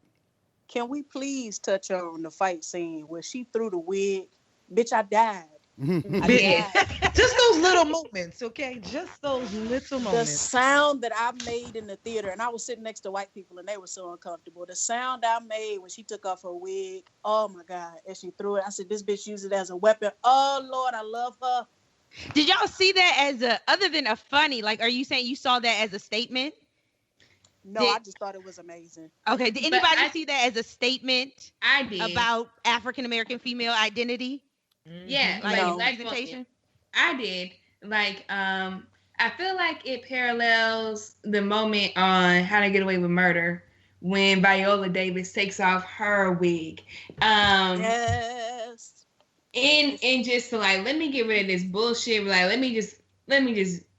Can we please touch on the fight scene where she threw the wig? Bitch, I died. Just those little moments, okay? Just those little The moments. sound that I made in the theater, and I was sitting next to white people, and they were so uncomfortable. The sound I made when she took off her wig, oh my God, and she threw it. I said, this bitch used it as a weapon. Oh, Lord, I love her. Did y'all see that as other than a funny, like, are you saying you saw that as a statement? No, I just thought it was amazing. Okay, did anybody see that as a statement? I did. About African-American female identity? Yeah, Like No. representation? I did. Like, I feel like it parallels the moment on How to Get Away with Murder when Viola Davis takes off her wig. Yes. And just to like, let me get rid of this bullshit. Like, let me just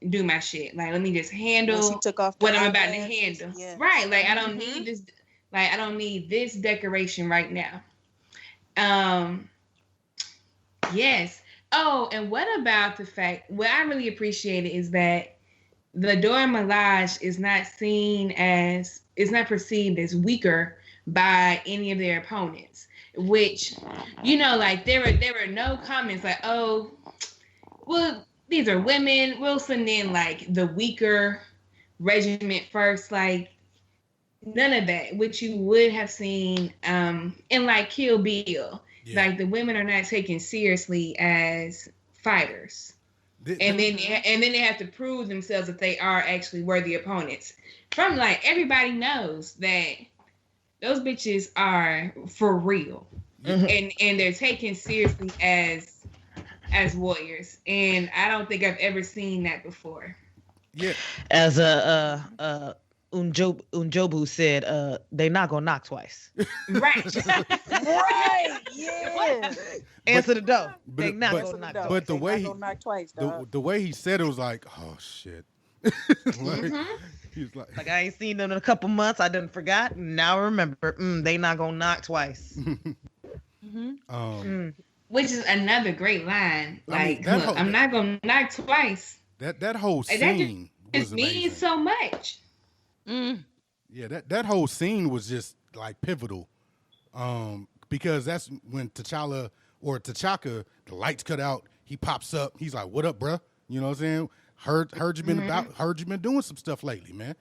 do my shit. Like, let me just handle When she took off what the I'm about to eyelashes, handle. yes. Right. Like, I don't need this. Like, I don't need this decoration right now. Yes. Oh, and what about the fact, what I really appreciated is that the Dora Milaje is not perceived as weaker by any of their opponents, which, you know, like there were no comments like, oh, well, these are women, we'll send in like the weaker regiment first, like none of that, which you would have seen in like Kill Bill. Yeah. Like the women are not taken seriously as fighters, and then they have to prove themselves that they are actually worthy opponents. From like everybody knows that those bitches are for real, and they're taken seriously as warriors. And I don't think I've ever seen that before. Yeah, as Unjobu said, they not gonna knock twice. Right. Right. Yeah. Answer the door. They not gonna knock twice. But the way he said it was like, oh shit. He's like I ain't seen them in a couple months. I done forgot. Now I remember. They not gonna knock twice. Which is another great line. Like, look, I'm not gonna knock twice. That whole scene was amazing. Means so much. Yeah, that whole scene was just like pivotal, because that's when T'Chaka, the lights cut out. He pops up. He's like, "What up, bruh?" You know what I'm saying? Heard you been doing some stuff lately, man.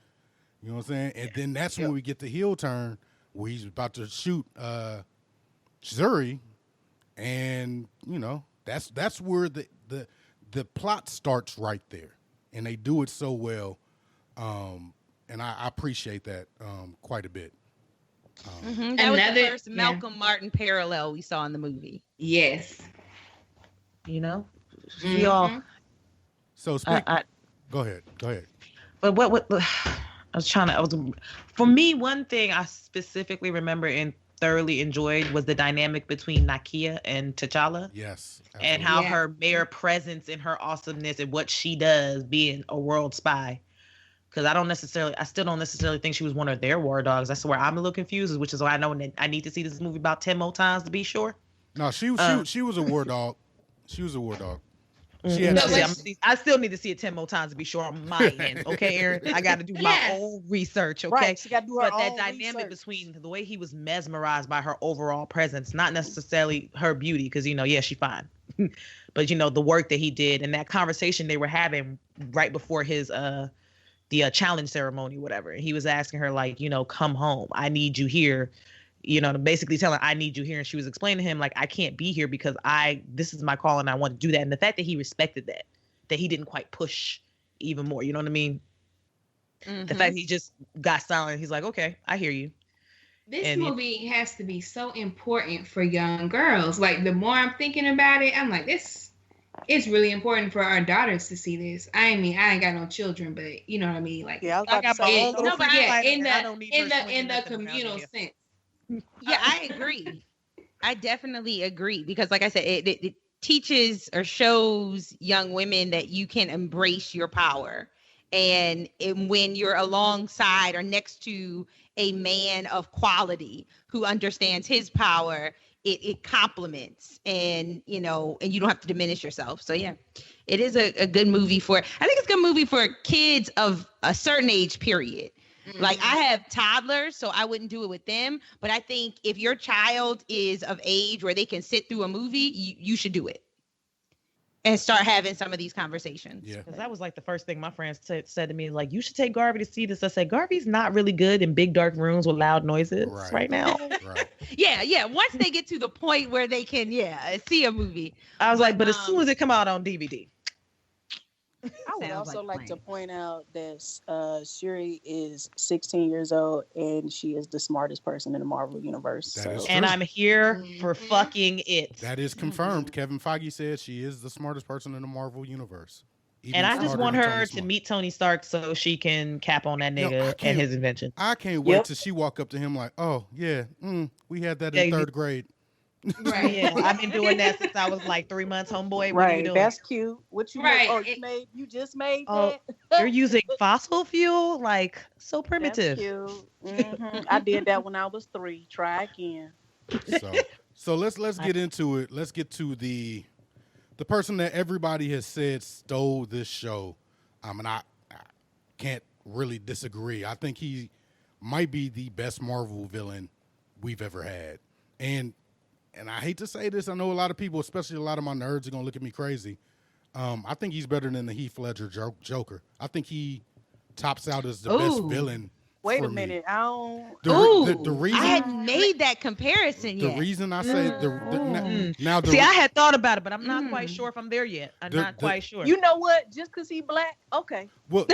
You know what I'm saying? And then that's when we get the heel turn where he's about to shoot Shuri, and you know that's where the plot starts right there, and they do it so well. And I appreciate that quite a bit. That was the first Malcolm Martin parallel we saw in the movie. Yes. You know? We all... So go ahead. But what for me, one thing I specifically remember and thoroughly enjoyed was the dynamic between Nakia and T'Challa. Yes. Absolutely. And how her mere presence and her awesomeness and what she does being a world spy. Because I still don't necessarily think she was one of their war dogs. That's where I'm a little confused, which is why I know I need to see this movie about 10 more times to be sure. No, she was a war dog. She was a war dog. I still need to see it 10 more times to be sure on my end. Okay, Aaron? I got to do my own research, okay? Right, she got to do her own that dynamic between the way he was mesmerized by her overall presence, not necessarily her beauty, because, she's fine. But, the work that he did and that conversation they were having right before his the challenge ceremony, whatever. And he was asking her, like, come home. I need you here. Basically telling her, I need you here. And she was explaining to him, like, I can't be here because this is my call and I want to do that. And the fact that he respected that he didn't quite push even more, you know what I mean? Mm-hmm. The fact he just got silent. He's like, okay, I hear you. This movie has to be so important for young girls. Like, the more I'm thinking about it, I'm like, it's really important for our daughters to see this. I mean, I ain't got no children, but you know what I mean. Like, I got my own little in the communal sense. Yeah, I agree. I definitely agree because, like I said, it teaches or shows young women that you can embrace your power, and when you're alongside or next to a man of quality who understands his power, it complements, and you don't have to diminish yourself. So yeah, it is a good movie I think it's a good movie for kids of a certain age period. Mm-hmm. Like, I have toddlers, so I wouldn't do it with them. But I think if your child is of age where they can sit through a movie, you should do it. and start having some of these conversations. Yeah. Because that was like the first thing my friends said to me, like, you should take Garvey to see this. I said, Garvey's not really good in big dark rooms with loud noises right now. Right. Yeah. Once they get to the point where they can, see a movie. I was like, but as soon as it come out on DVD. I would Sounds also like to fun. point out that Shuri is 16 years old and she is the smartest person in the Marvel universe. That is And true. I'm here for fucking it. That is confirmed. Kevin Feige said she is the smartest person in the Marvel universe. Even And I just smarter want than her Tony to Stark. meet Tony Stark so she can cap on that Yo, I nigga can't- and his invention. I can't wait Yep. till she walk up to him like, oh, yeah, we had that Yeah, in you- third grade. Right. Yeah, I've been doing that since I was like 3 months, homeboy. What are you Right, doing? that's cute. What you Right. made? Oh, you just made Oh, that. You're using fossil fuel? Like, so That's primitive. cute. I did that when I was 3. Try again. So let's get into it. Let's get to the person that everybody has said stole this show. And I can't really disagree. I think he might be the best Marvel villain we've ever had. And I hate to say this, I know a lot of people, especially a lot of my nerds, are gonna look at me crazy. I think he's better than the Heath Ledger Joker. I think he tops out as the best villain. Wait for a me. minute. I don't. The reason I hadn't made that comparison the yet. reason I say now See, I had thought about it, but I'm not quite sure if I'm there yet. I'm not quite sure. You know what? Just because he black, okay. well,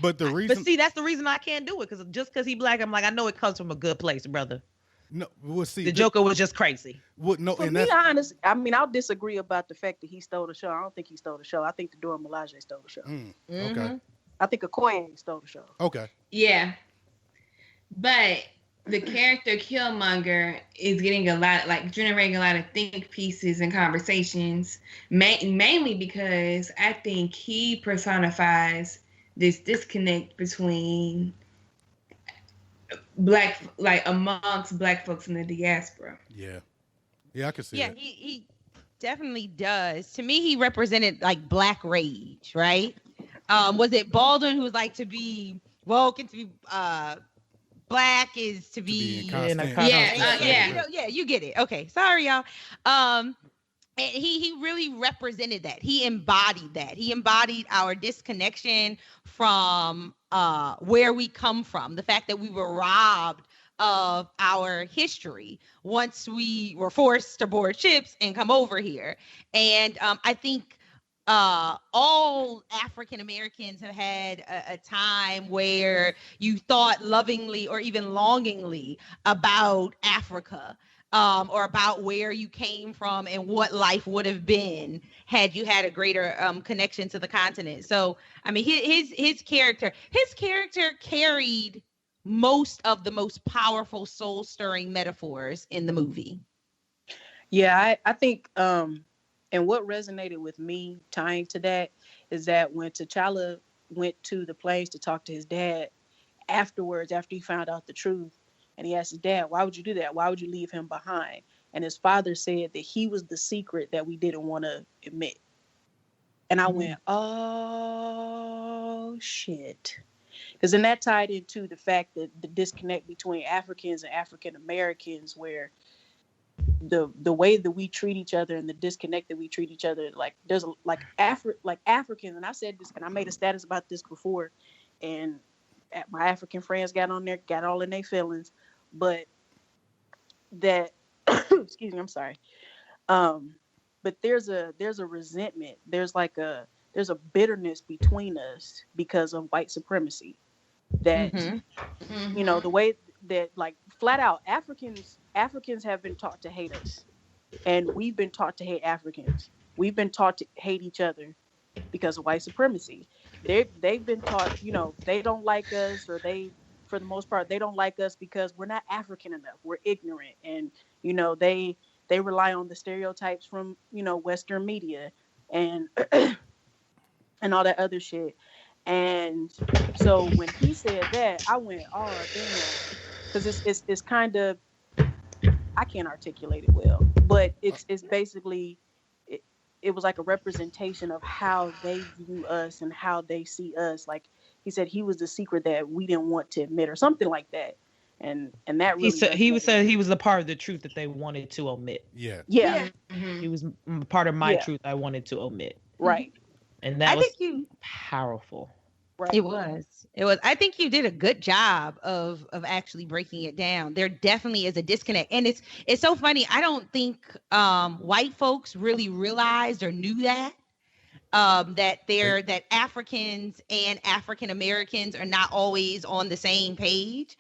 but the reason But see, that's the reason I can't do it, because just because he black, I'm like, I know it comes from a good place, brother. no, we'll see The Joker was just crazy. no, For and me, that's honest, I mean, I'll disagree about the fact that he stole the show. I don't think he stole the show. I think the Dora Milaje stole the show. okay, I think Okoye stole the show. okay. Yeah. But the character Killmonger is getting generating a lot of think pieces and conversations, mainly because I think he personifies this disconnect between amongst black folks in the diaspora. Yeah, I can see Yeah, that. he definitely does. To me, he represented like black rage, right? Was it Baldwin who was like, to be woke and to be black is to be in constant- Yeah, you get it. Okay, sorry y'all. And he really represented that. He embodied that. He embodied our disconnection from where we come from. The fact that we were robbed of our history once we were forced to board ships and come over here. And I think all African Americans have had a time where you thought lovingly or even longingly about Africa, or about where you came from and what life would have been had you had a greater connection to the continent. So, I mean, his character carried most of the most powerful soul-stirring metaphors in the movie. Yeah, I think, and what resonated with me tying to that is that when T'Challa went to the place to talk to his dad afterwards, after he found out the truth, and he asked his dad, why would you do that? Why would you leave him behind? And his father said that he was the secret that we didn't want to admit. And I went, oh, shit. Because then that tied into the fact that the disconnect between Africans and African Americans, where the way that we treat each other and the disconnect that we treat each other, like there's Africans, and I said this, and I made a status about this before, and my African friends got on there, got all in their feelings, but that excuse me, I'm sorry, but there's a resentment, there's a bitterness between us because of white supremacy, that you know, the way that, like, flat out Africans have been taught to hate us, and we've been taught to hate Africans. We've been taught to hate each other because of white supremacy. They've been taught, you know, they don't like us, or for the most part, they don't like us because we're not African enough. We're ignorant, and you know, they rely on the stereotypes from, you know, Western media and and all that other shit. And so when he said that, I went, oh damn, because it's kind of, I can't articulate it well, but it's basically, it was like a representation of how they view us and how they see us. Like he said, he was the secret that we didn't want to admit, or something like that. and that He really said he was a part of the truth that they wanted to omit. Yeah. yeah, He was part of my Yeah. truth I wanted to omit, right, and that I was think you. powerful. right. It was. It was. I think you did a good job of actually breaking it down. There definitely is a disconnect, and it's so funny. I don't think white folks really realized or knew that that Africans and African Americans are not always on the same page.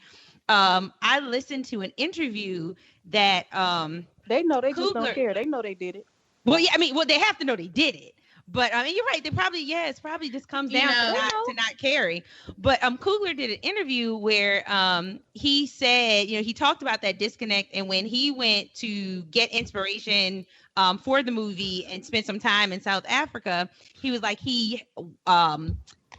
I listened to an interview that They know, they just don't Coogler. care. They know they did it. Well, yeah, I mean, well, they have to know they did it. But I mean, you're right. They probably, it probably just comes down to not caring. But Coogler did an interview where he said, he talked about that disconnect, and when he went to get inspiration for the movie and spent some time in South Africa, he was like he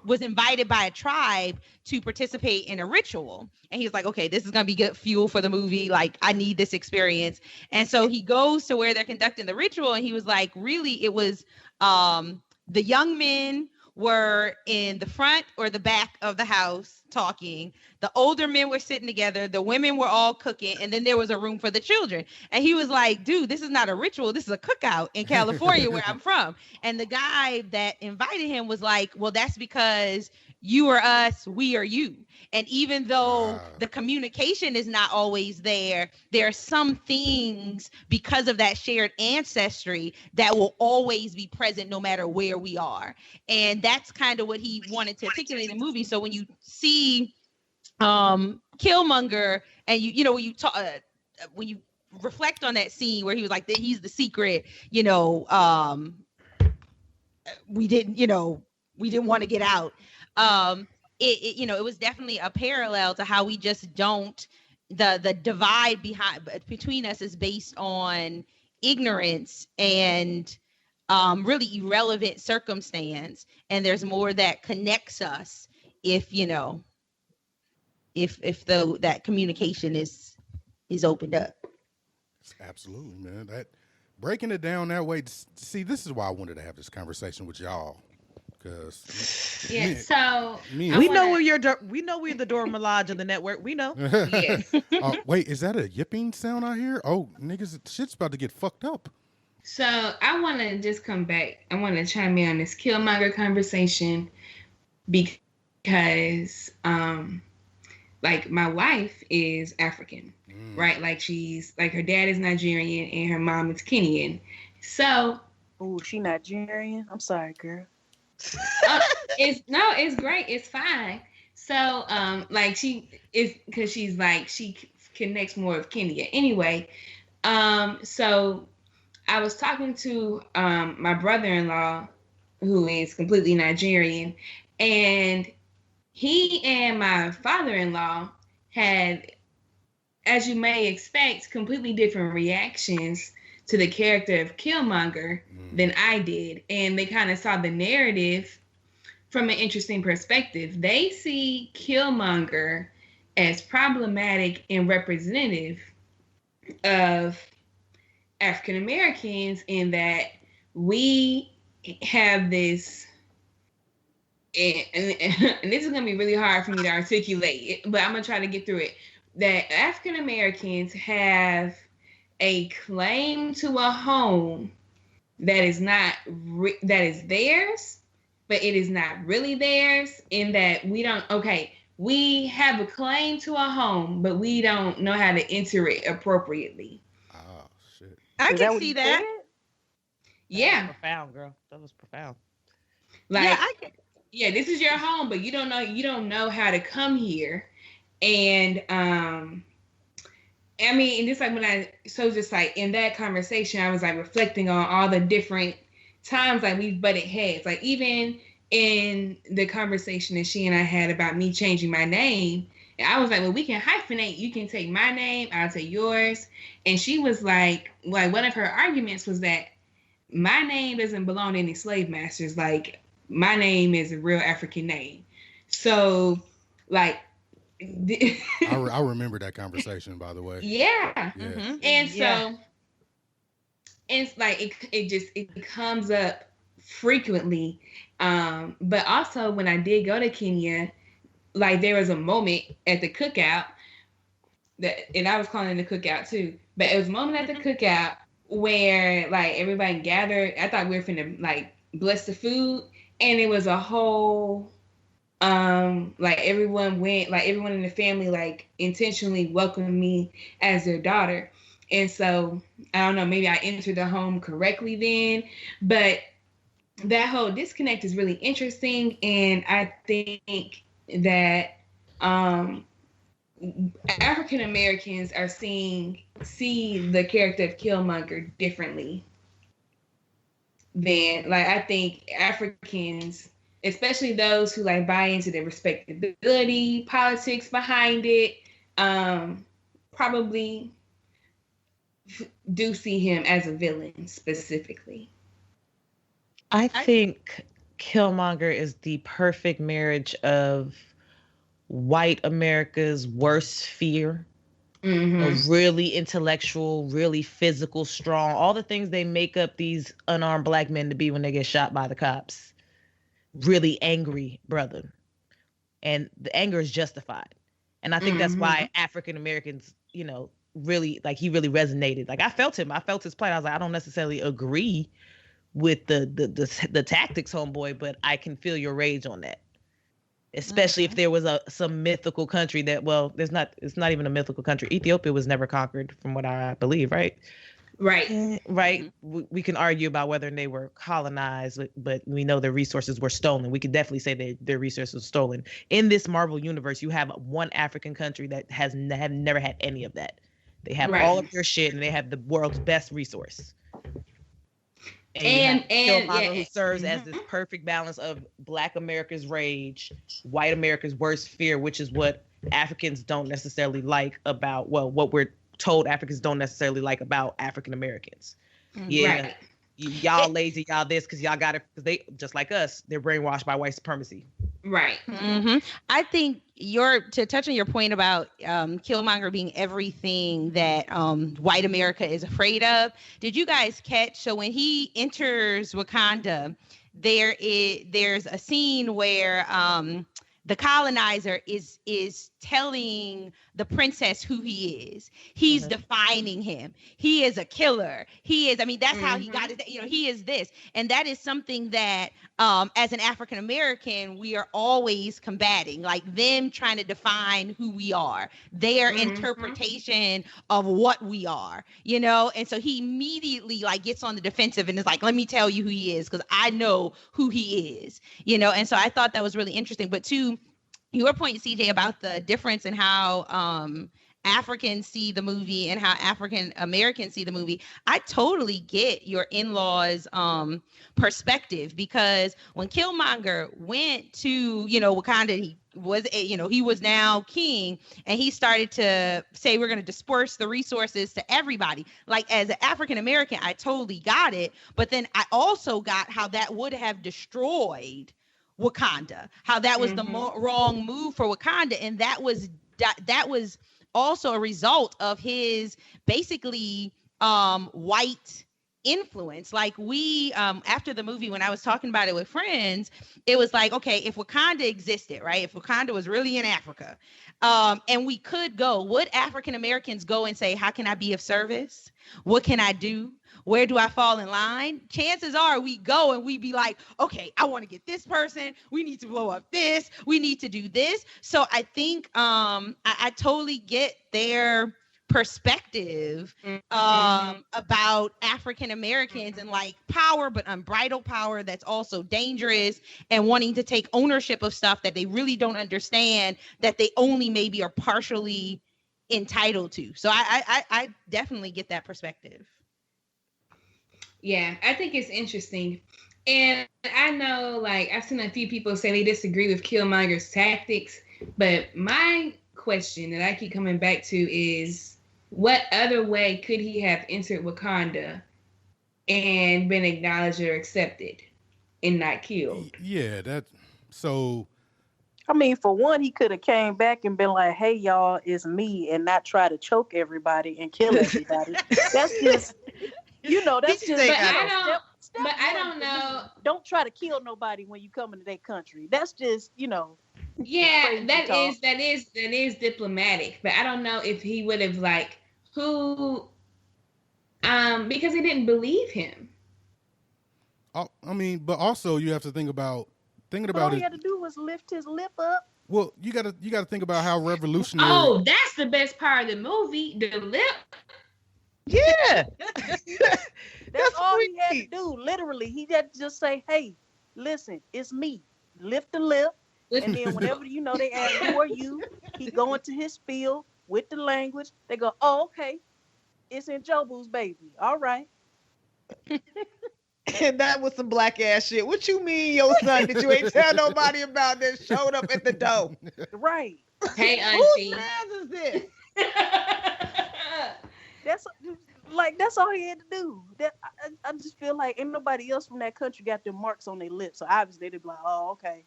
was invited by a tribe to participate in a ritual. And he was like, okay, this is going to be good fuel for the movie. Like, I need this experience. And so he goes to where they're conducting the ritual. And he was like, really, it was the young men were in the front or the back of the house talking. The older men were sitting together. The women were all cooking. And then there was a room for the children. And he was like, dude, this is not a ritual. This is a cookout in California where I'm from. And the guy that invited him was like, well, that's because you are us, we are you. And even though the communication is not always there, there are some things because of that shared ancestry that will always be present no matter where we are. And that's kind of what he wanted to articulate in the movie. So when you see Killmonger and when you reflect on that scene where he was like, he's the secret, we didn't want to get out. It was definitely a parallel to how we just don't, the divide between us is based on ignorance and really irrelevant circumstance. And there's more that connects us if that communication is opened up. Absolutely, man. That breaking it down that way. See, this is why I wanted to have this conversation with y'all. We know we're the Dora Milaje of the network. We know. Yes. Wait, is that a yipping sound out here? Oh, niggas, shit's about to get fucked up. So I want to just come back. I want to chime in on this Killmonger conversation because, like, my wife is African, right? Like, her dad is Nigerian and her mom is Kenyan. So, oh, she Nigerian? I'm sorry, girl. It's great. It's fine. So, she is because she connects more with Kenya. Anyway, so I was talking to my brother-in-law, who is completely Nigerian, and he and my father-in-law had, as you may expect, completely different reactions to the character of Killmonger than I did. And they kind of saw the narrative from an interesting perspective. They see Killmonger as problematic and representative of African Americans in that we have this, and this is going to be really hard for me to articulate, but I'm going to try to get through it, that African Americans have a claim to a home that is that is theirs, but it is not really theirs, in that we have a claim to a home, but we don't know how to enter it appropriately. Oh, shit. I can see that. Yeah. That was profound, girl. That was profound. Like, yeah, this is your home, but you don't know how to come here. And I mean, and just like just like in that conversation, I was like reflecting on all the different times like we've butted heads. Like even in the conversation that she and I had about me changing my name, and I was like, well, we can hyphenate. You can take my name, I'll take yours. And she was like one of her arguments was that my name doesn't belong to any slave masters. Like my name is a real African name. So like, I remember that conversation, by the way. Yeah. Mm-hmm. And so it's like it comes up frequently. But also when I did go to Kenya, like there was a moment at the cookout and I was calling it the cookout too, but it was a moment at the cookout where like everybody gathered. I thought we were finna like bless the food, and it was a whole like everyone in the family like intentionally welcomed me as their daughter. And so I don't know, maybe I entered the home correctly then, but that whole disconnect is really interesting. And I think that African Americans are see the character of Killmonger differently than, like, I think Africans, especially those who like buy into the respectability politics behind it, probably do see him as a villain specifically. I think Killmonger is the perfect marriage of white America's worst fear, a really intellectual, really physical, strong, all the things they make up these unarmed black men to be when they get shot by the cops. Really angry brother. And the anger is justified. And I think that's why African Americans, you know, really, like, he really resonated. Like, I felt him. I felt his plight. I was like, I don't necessarily agree with the tactics, homeboy, but I can feel your rage on that. Especially if there was some mythical country that, well, it's not even a mythical country. Ethiopia was never conquered, from what I believe, right? Right. Right. We can argue about whether they were colonized, but we know their resources were stolen. We could definitely say that their resources were stolen. In this Marvel universe, you have one African country that have never had any of that. They have all of their shit, and they have the world's best resource. And Killmonger, who serves as this perfect balance of Black America's rage, white America's worst fear, which is what Africans don't necessarily like about, well, what we're told Africans don't necessarily like about African Americans. Yeah, y'all lazy, y'all this, because y'all got it, because they, just like us, they're brainwashed by white supremacy. Right. I think to touch on your point about Killmonger being everything that white America is afraid of. Did you guys catch? So when he enters Wakanda, there's a scene where the colonizer is telling the princess who he is. He's defining him. He is a killer. He is, I mean, that's how he got it. You know, he is this. And that is something that as an African American, we are always combating, like them trying to define who we are, their interpretation of what we are, you know? And so he immediately like gets on the defensive and is like, let me tell you who he is, because I know who he is, you know? And so I thought that was really interesting. But to your point, CJ, about the difference in how Africans see the movie and how African Americans see the movie, I totally get your in-laws perspective, because when Killmonger went to, you know, Wakanda, he was now king, and he started to say, we're going to disperse the resources to everybody. Like, as an African American, I totally got it, but then I also got how that would have destroyed Wakanda, how that was the wrong move for Wakanda, and that was also a result of his basically white influence. Like, we after the movie, when I was talking about it with friends, it was like, okay, if Wakanda existed, right, if Wakanda was really in Africa, and we could go, would African Americans go and say, how can I be of service? What can I do? Where do I fall in line? Chances are we go and we be like, okay, I want to get this person. We need to blow up this. We need to do this. So I think I totally get their perspective about African Americans and like power, but unbridled power that's also dangerous, and wanting to take ownership of stuff that they really don't understand, that they only maybe are partially entitled to. So I definitely get that perspective. Yeah, I think it's interesting. And I know, like, I've seen a few people say they disagree with Killmonger's tactics, but my question that I keep coming back to is, what other way could he have entered Wakanda and been acknowledged or accepted and not killed? Yeah, that's so. I mean, for one, he could have came back and been like, hey, y'all, it's me, and not try to choke everybody and kill everybody. That's just... You know, that's just But I don't know. Don't try to kill nobody when you come into their country. That's just, Yeah, that talk. is diplomatic. But I don't know if he would have like who because he didn't believe him. I mean, but also you have to think about all he had to do was lift his lip up. Well, you gotta think about how revolutionary. Oh, that's the best part of the movie, the lip. Yeah. That's all he had to do. Literally, he had to just say, "Hey, listen, it's me." Lift the lip, and then whenever they ask who are you, he go into his spiel with the language. They go, "Oh, okay, it's in Jobu's baby. All right." And that was some black ass shit. What you mean, your son that you ain't tell nobody about that showed up at the door? Right. Hey, auntie. Whose man's is this? That's all he had to do. I just feel like ain't nobody else from that country got them marks on their lips. So obviously they'd be like, "Oh, okay."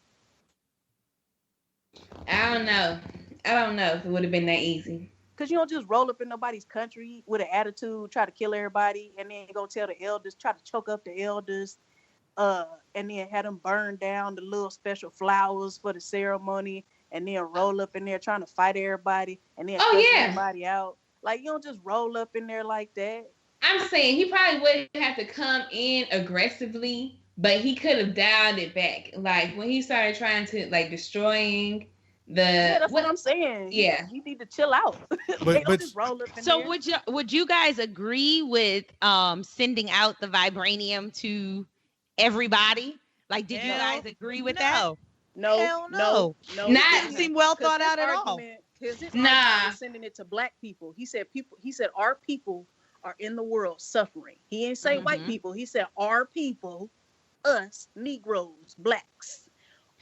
I don't know if it would have been that easy. Because you don't just roll up in nobody's country with an attitude, try to kill everybody, and then go tell the elders, try to choke up the elders, and then have them burn down the little special flowers for the ceremony, and then roll up in there trying to fight everybody, and then everybody out. Like, you don't just roll up in there like that. I'm saying he probably wouldn't have to come in aggressively, but he could have dialed it back. Like, when he started trying to, like, destroying that's what I'm saying. Yeah, you need to chill out. But just roll up in so there. would you guys agree with sending out the vibranium to everybody? Like, did you guys agree with that? No. Hell no. Not didn't seem well thought out at all. His argument was sending it to black people. He said our people are in the world suffering. He ain't say white people. He said our people, us, Negroes, blacks,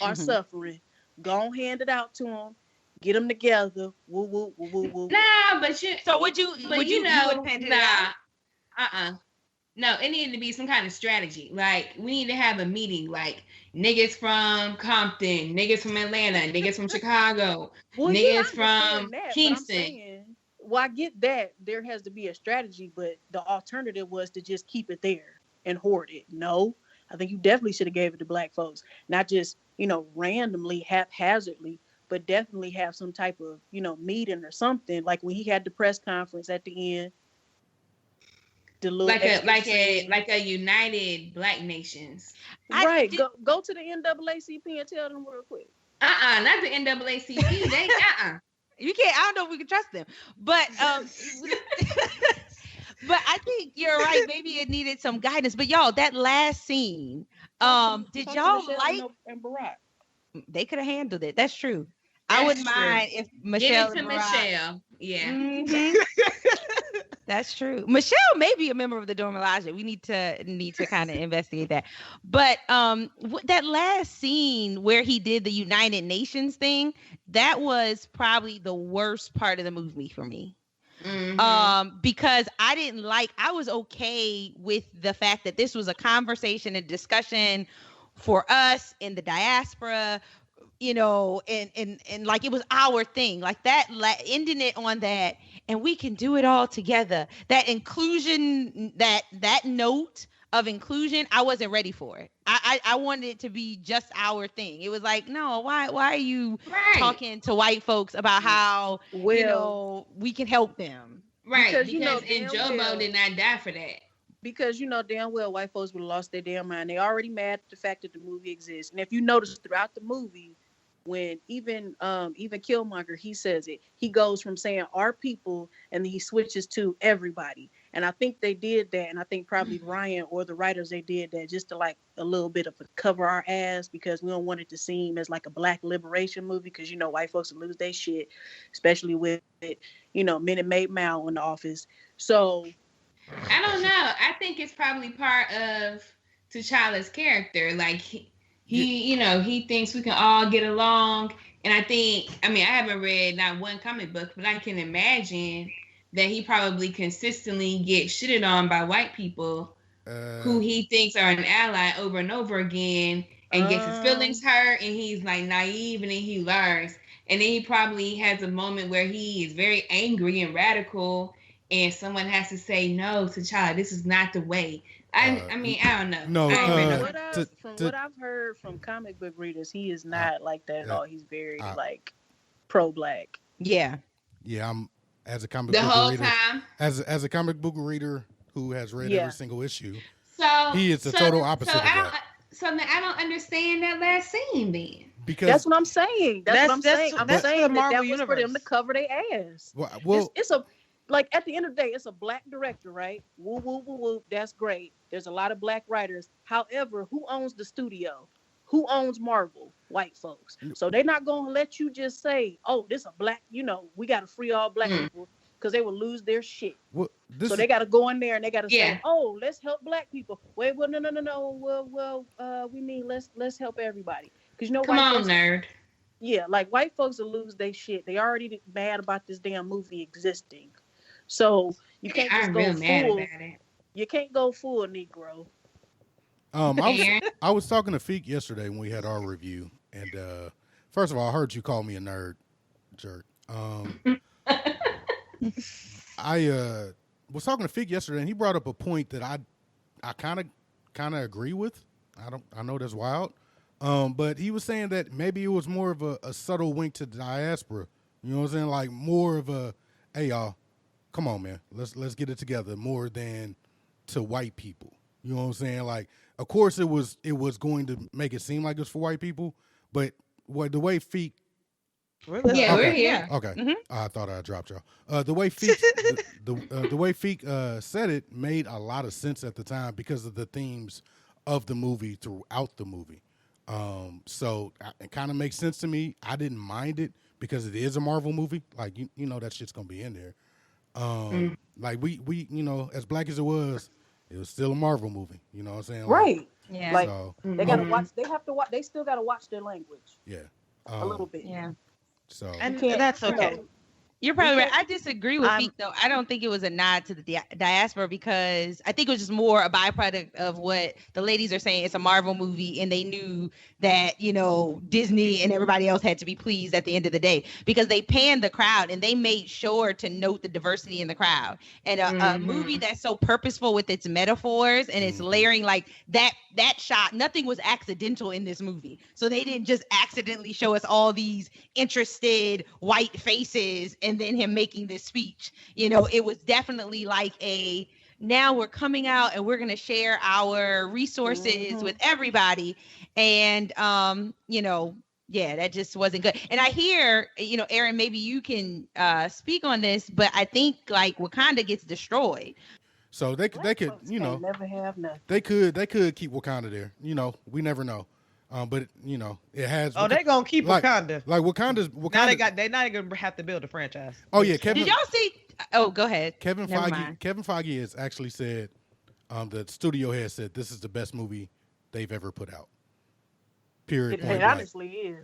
are suffering. Go hand it out to them. Get them together. Woo, woo, woo, woo, woo. Nah, but you. So would you hand it out? No, it needed to be some kind of strategy. Like, we need to have a meeting. Like, niggas from Compton, niggas from Atlanta, niggas from Chicago, niggas from Kingston. Well, I get that there has to be a strategy, but the alternative was to just keep it there and hoard it. No, I think you definitely should have gave it to black folks, not just randomly, haphazardly, but definitely have some type of meeting or something. Like when he had the press conference at the end, the little like a united Black nations. Right. Go to the NAACP and tell them real quick. Not the NAACP. They You can't. I don't know if we can trust them, but but I think you're right. Maybe it needed some guidance. But y'all, that last scene, did y'all like? And Barack. They could have handled it. That's true. I wouldn't mind if Michelle. Give it to Michelle. Yeah. Mm-hmm. That's true. Michelle may be a member of the Dora Milaje. We need to kind of investigate that. But that last scene where he did the United Nations thing, that was probably the worst part of the movie for me. Mm-hmm. Because I was okay with the fact that this was a conversation and discussion for us in the diaspora, and like it was our thing, like that, ending it on that, and we can do it all together. That inclusion, that note of inclusion, I wasn't ready for it. I wanted it to be just our thing. It was like, no, why are you talking to white folks about how we can help them? Right, because Jobo did not die for that. Because damn well white folks would have lost their damn mind. They already mad at the fact that the movie exists. And if you notice throughout the movie, when even Killmonger, he says it, he goes from saying our people and then he switches to everybody. And I think they did that, and I think probably Ryan or the writers, they did that just to like a little bit of a cover our ass, because we don't want it to seem as like a black liberation movie, because white folks will lose their shit, especially with Minute Maid Mao in the office. So I don't know. I think it's probably part of T'Challa's character. Like he thinks we can all get along. And I haven't read not one comic book, but I can imagine that he probably consistently gets shitted on by white people who he thinks are an ally over and over again, and gets his feelings hurt, and he's like naive, and then he learns. And then he probably has a moment where he is very angry and radical, and someone has to say, no, T'Challa, this is not the way. I mean, I don't know. No, I ain't read no- What I've heard from comic book readers, he is not like that at all. He's very like pro-black. Yeah. Yeah, I'm as a comic the book whole reader. time. As a comic book reader who has read every single issue, So he is the total opposite of that. So then I don't understand that last scene then. Because that's what I'm saying. That's what I'm saying. That's saying the that Marvel was universe. for them to cover their ass. Well, It's a like at the end of the day, it's a black director, right? Woo woo woo woo. That's great. There's a lot of black writers. However, who owns the studio? Who owns Marvel? White folks. So they're not gonna let you just say, "Oh, this a black." We got to free all black people, because they will lose their shit. So they got to go in there and they got to say, "Oh, let's help black people." Wait, well, no. Well, we mean let's help everybody. Because come on, nerd. Yeah, like white folks will lose their shit. They already mad about this damn movie existing. So you can't just go full. You can't go full Negro. I was talking to Feek yesterday when we had our review, and first of all, I heard you call me a nerd, jerk. I was talking to Feek yesterday, and he brought up a point that I kind of agree with. I know that's wild, but he was saying that maybe it was more of a subtle wink to the diaspora. You know what I'm saying? Like more of a, hey y'all, come on man, let's get it together, more than to white people. You know what I'm saying? Like, of course it was going to make it seem like it was for white people, but the way Feek. Really? Yeah, we're here. Okay, I thought I dropped y'all. The way Feek, the way Feek said it made a lot of sense at the time because of the themes of the movie throughout the movie. So it kind of makes sense to me. I didn't mind it because it is a Marvel movie. Like you know that shit's gonna be in there. Like we as black as it was still a Marvel movie. You know what I'm saying? Right. Yeah. Like so, they gotta watch. They have to watch. They still gotta watch their language. Yeah. A little bit. Yeah. So and that's okay. You're probably right. I disagree with Feek, though. I don't think it was a nod to the diaspora because I think it was just more a byproduct of what the ladies are saying. It's a Marvel movie, and they knew that, Disney and everybody else had to be pleased at the end of the day because they panned the crowd and they made sure to note the diversity in the crowd. And a movie that's so purposeful with its metaphors and its layering, like that shot, nothing was accidental in this movie. So they didn't just accidentally show us all these interested white faces and then him making this speech. It was definitely like now we're coming out and we're going to share our resources with everybody. And, that just wasn't good. And I hear, Aaron, maybe you can speak on this, but I think like Wakanda gets destroyed. So they could, never have nothing. They could keep Wakanda there. We never know. But it has. Oh, they're gonna keep Wakanda. Like Wakanda. Now they're not gonna have to build a franchise. Oh yeah, Kevin. Did y'all see? Oh, go ahead. Kevin Feige has actually said, the studio has said this is the best movie they've ever put out. Period. It honestly is.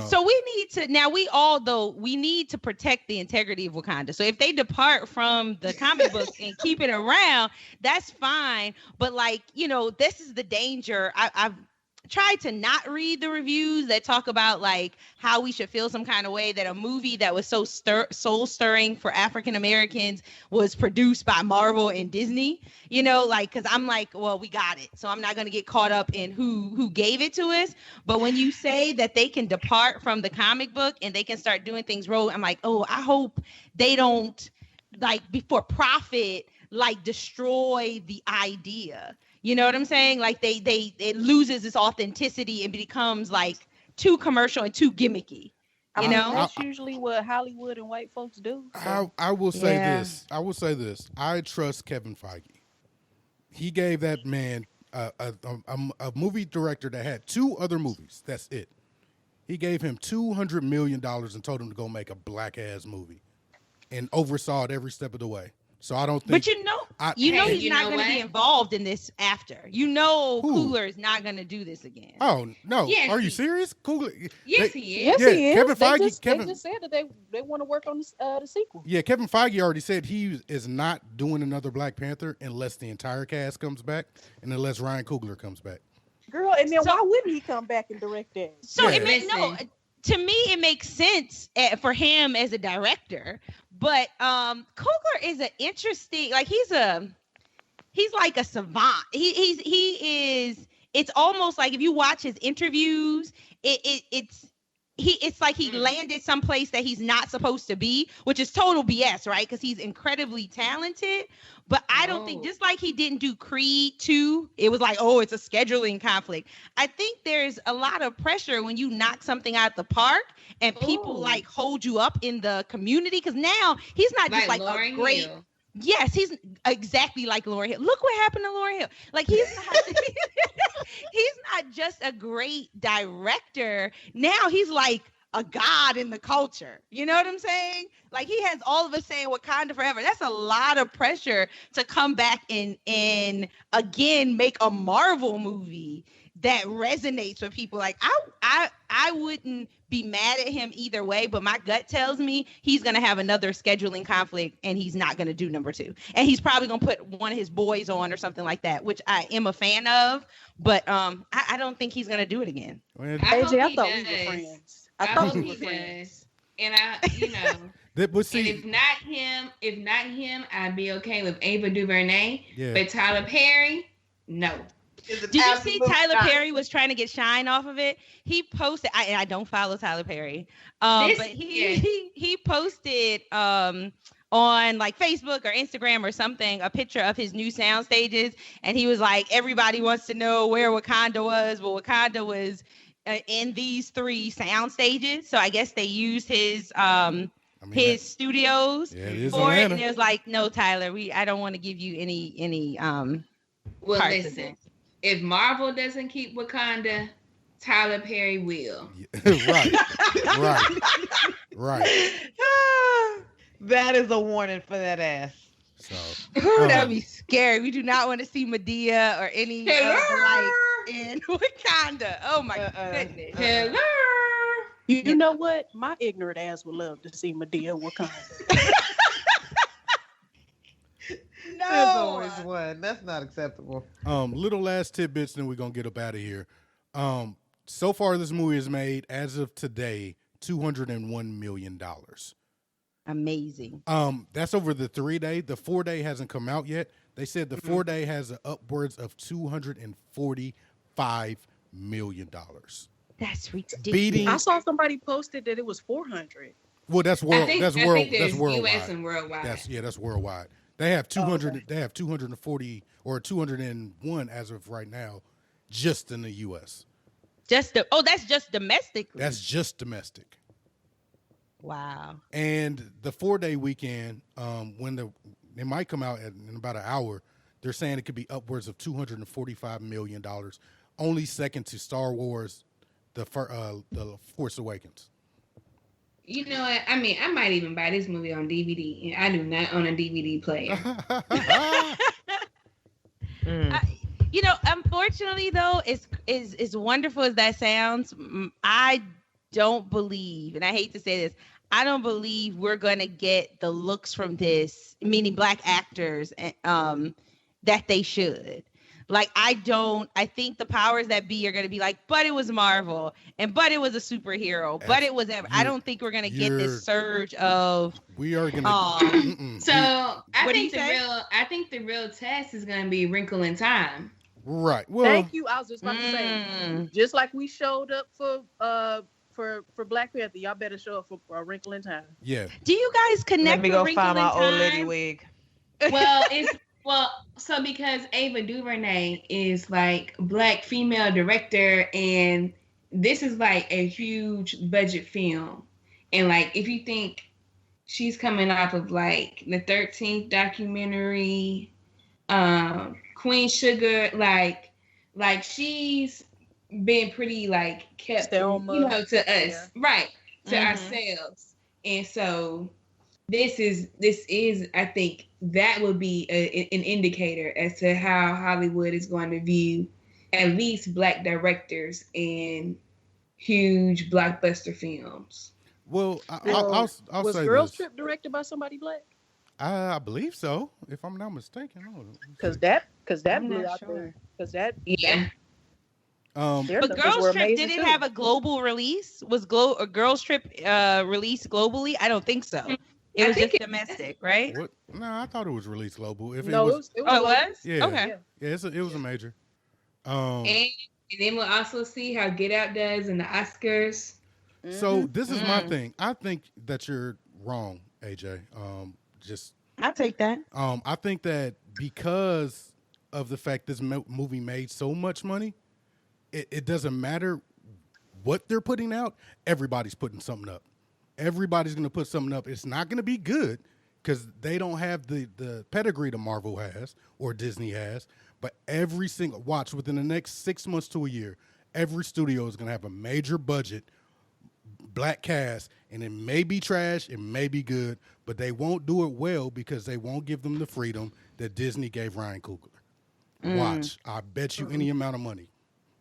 So we need to protect the integrity of Wakanda. So if they depart from the comic book and keep it around, that's fine. But this is the danger. I've tried to not read the reviews that talk about like how we should feel some kind of way that a movie that was so soul stirring for African Americans was produced by Marvel and Disney, because I'm like, well, we got it. So I'm not going to get caught up in who gave it to us. But when you say that they can depart from the comic book and they can start doing things rogue, I'm like, oh, I hope they don't for profit, destroy the idea. You know what I'm saying? Like it loses its authenticity and becomes too commercial and too gimmicky. That's usually what Hollywood and white folks do. So. I will say this. I trust Kevin Feige. He gave that man a movie director that had 2 other movies. That's it. He gave him $200 million and told him to go make a black ass movie, and oversaw it every step of the way. So I don't think. But he's not going to be involved in this after. Coogler is not going to do this again. Oh no! Yes, Are you serious? Coogler? Yes, he is. Yes, he is. Kevin Feige. They just said that they want to work on the sequel. Yeah, Kevin Feige already said he is not doing another Black Panther unless the entire cast comes back and unless Ryan Coogler comes back. Girl, and then why wouldn't he come back and direct that? So to me, it makes sense for him as a director. But Coogler is an interesting, he's like a savant. He is. It's almost like if you watch his interviews, it's like he landed someplace that he's not supposed to be, which is total BS, right? Because he's incredibly talented. But I don't think, just like he didn't do Creed 2, it was like, oh, it's a scheduling conflict. I think there's a lot of pressure when you knock something out the park and people like hold you up in the community. Because now he's not just like a great. Hill. Yes, he's exactly like Lauryn Hill. Look what happened to Lauryn Hill. Like he's not just a great director. Now he's like a god in the culture. You know what I'm saying? Like he has all of us saying Wakanda forever. That's a lot of pressure to come back and again make a Marvel movie that resonates with people. Like I wouldn't be mad at him either way, but my gut tells me he's going to have another scheduling conflict and he's not going to do number 2. And he's probably going to put one of his boys on or something like that, which I am a fan of, but I don't think he's going to do it again. AJ, I thought we were friends. I thought we were friends. And but see, and if not him, I'd be okay with Ava DuVernay. Yeah. But Tyler Perry, no. Did you see Tyler Perry was trying to get shine off of it? He posted, I don't follow Tyler Perry, but he posted on like Facebook or Instagram or something a picture of his new sound stages, and he was like, everybody wants to know where Wakanda was. Well, Wakanda was in these 3 sound stages, so I guess they used his studios for it, and it was like, no, Tyler, I don't want to give you any well, listen. If Marvel doesn't keep Wakanda, Tyler Perry will. Right. That is a warning for that ass. So that'd be scary. We do not want to see Medea or any like in Wakanda. Oh my goodness. Hello. You know what? My ignorant ass would love to see Medea in Wakanda. No. There's always one. That's not acceptable. Little last tidbits, then we're gonna get up out of here. So far this movie has made, as of today, $201 million. Amazing. That's over the 3-day. The 4-day hasn't come out yet. They said the 4-day has upwards of $245 million. That's ridiculous. I saw somebody posted that it was 400. Well, that's world. That's world. That's worldwide. US and worldwide. That's worldwide. They have 200. Okay. They have 240 or 201 as of right now, just in the U.S. That's just domestic. That's just domestic. Wow. And the 4-day weekend, when they might come out in about an hour, they're saying it could be upwards of $245 million, only second to Star Wars, the Force Awakens. You know what? I mean, I might even buy this movie on DVD, and I do not own a DVD player. Unfortunately, though, as wonderful as that sounds, I don't believe, and I hate to say this, I don't believe we're going to get the looks from this, meaning Black actors, that they should. Like, I think the powers that be are going to be like, but it was Marvel, but it was a superhero, but it was ever. I don't think we're going to get this surge of. We are going to. So I think the real test is going to be Wrinkle in Time. Right. Well, thank you. I was just about to say, just like we showed up for Black Panther, y'all better show up for Wrinkle in Time. Yeah. Do you guys connect? Let me go find my old lady wig. So because Ava DuVernay is like Black female director, and this is like a huge budget film, and like if you think she's coming off of like the 13th documentary, Queen Sugar, like she's been pretty like kept, to us, right, to ourselves, and so. This is I think that would be an indicator as to how Hollywood is going to view at least Black directors in huge blockbuster films. Well, I'll was say Girls this. Trip directed by somebody Black? I believe so, if I'm not mistaken. Because that blew out there. Because that but Girls Trip didn't have a global release. Was Girls Trip released globally? I don't think so. It I was think just domestic, right? What? No, I thought it was released global. If No, it was, it Oh, it was. was? yeah, Okay. yeah, it was a major. And then we'll also see how Get Out does in the Oscars. So this is my Mm. thing. I think that you're wrong, AJ. I'll take that. I think that because of the fact this movie made so much money, it doesn't matter what they're putting out. Everybody's putting something up. Everybody's going to put something up. It's not going to be good because they don't have the pedigree that Marvel has or Disney has. But every single watch within the next 6 months to a year, every studio is going to have a major budget, black cast, and it may be trash, it may be good, but they won't do it well because they won't give them the freedom that Disney gave Ryan Coogler. Watch. I bet you any amount of money.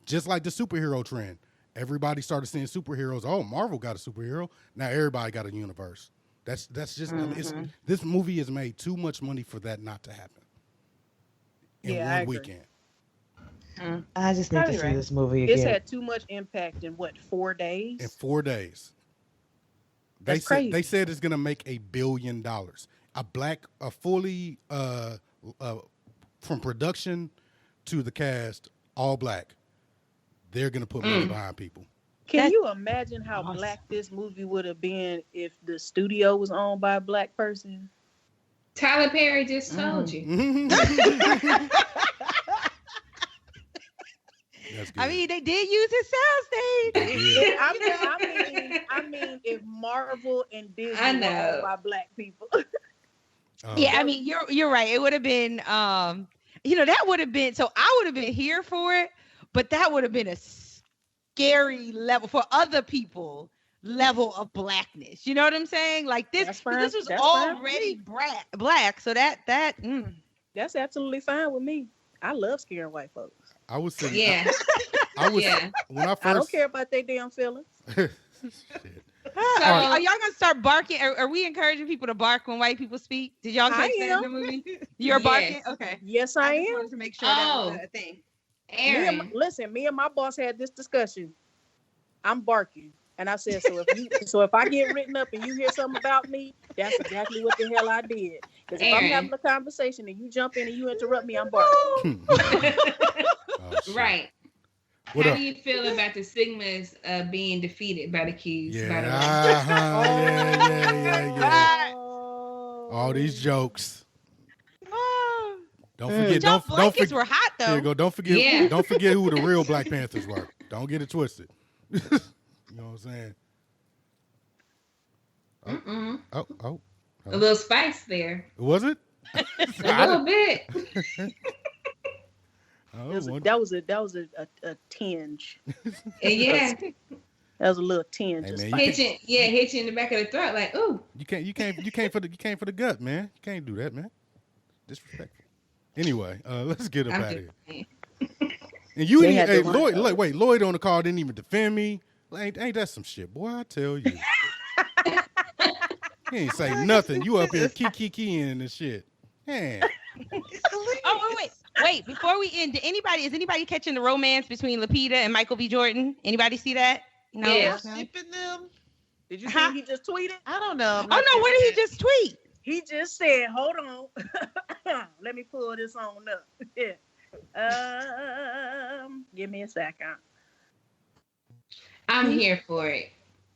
Just like the superhero trend. Everybody started seeing superheroes. Oh, Marvel got a superhero. Now everybody got a universe. That's just I mean, this movie has made too much money for that not to happen in Yeah, I one agree. weekend. I just need to Probably see right. this movie It's again. had too much impact in what, 4 days? In 4 days. That's crazy. They said it's gonna make $1 billion. A fully from production to the cast, all black. They're gonna put money behind people. Can you imagine how black this movie would have been if the studio was owned by a black person? Tyler Perry just told you. That's good. I mean, they did use his soundstage. I mean, if Marvel and Disney I were know. owned by black people. Yeah, I mean, you're right. It would have been, that would have been. So I would have been here for it, but that would have been a scary level for other people. Level of blackness. You know what I'm saying? Like this, That's fine. this was That's fine. already black. So that. That's absolutely fine with me. I love scaring white folks. I was sitting. Yeah. I was Yeah. when I first. I don't care about their damn feelings. Shit. Are y'all gonna start barking? Are we encouraging people to bark when white people speak? Did y'all catch that in the movie? You're barking? Yes. Okay. Yes, I I just am. wanted to make sure that was Oh. a thing. Aaron. Me and my boss had this discussion. I'm barking. And I said, so if I get written up and you hear something about me, that's exactly what the hell I did. Because if I'm Aaron. having a conversation and you jump in and you interrupt me, I'm barking. Oh, shit. Right. What How up? do you feel about the Sigmas being defeated by the Qs? Yeah, By the way? yeah. Oh. All these jokes. Oh. Don't forget. Y'all Don't blankets forget. were hot Here though. you go. Don't forget. Yeah. Don't forget who the real Black Panthers were. Don't get it twisted. You know what I'm saying? Mm-mm. Oh. A little spice there. Was it? A little bit. Oh, That was a tinge. Yeah. That was a little tinge. Hey, of man, spice. Hit you in the back of the throat, like, ooh. you came for the gut, man. You can't do that, man. Disrespectful. Anyway, let's get up I'm out of just here. saying. And you They didn't, had hey, the one- Lloyd on the call didn't even defend me. Ain't that some shit, boy? I tell you. He ain't say nothing. You up here keying and shit. Man. Oh wait. Before we end, is anybody catching the romance between Lupita and Michael B. Jordan? Anybody see that? No. Yeah. No? Shipping them? Did you see what he just tweeted? I don't know. Oh no, what did he just tweet? He just said, hold on. Let me pull this on up. Yeah. Give me a second. I'm here for it.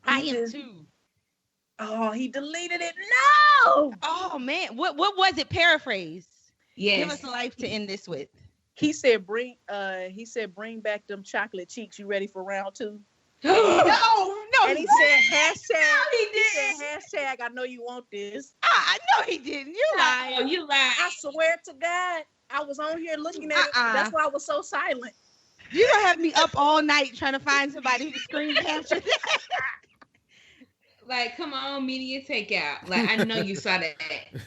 I am too. Oh, he deleted it. No. Oh man, what was it? Paraphrase. Give Yes. us a life to end this with. He said, bring back them chocolate cheeks. You ready for round 2? No. And he said, hashtag. he He did. said, hashtag, I know you want this. I know he didn't. You Oh, lying. you lied. I swear to God, I was on here looking at it. That's why I was so silent. You don't have me up all night trying to find somebody who screen captured that. Like, come on, media takeout. Like, I know you saw that.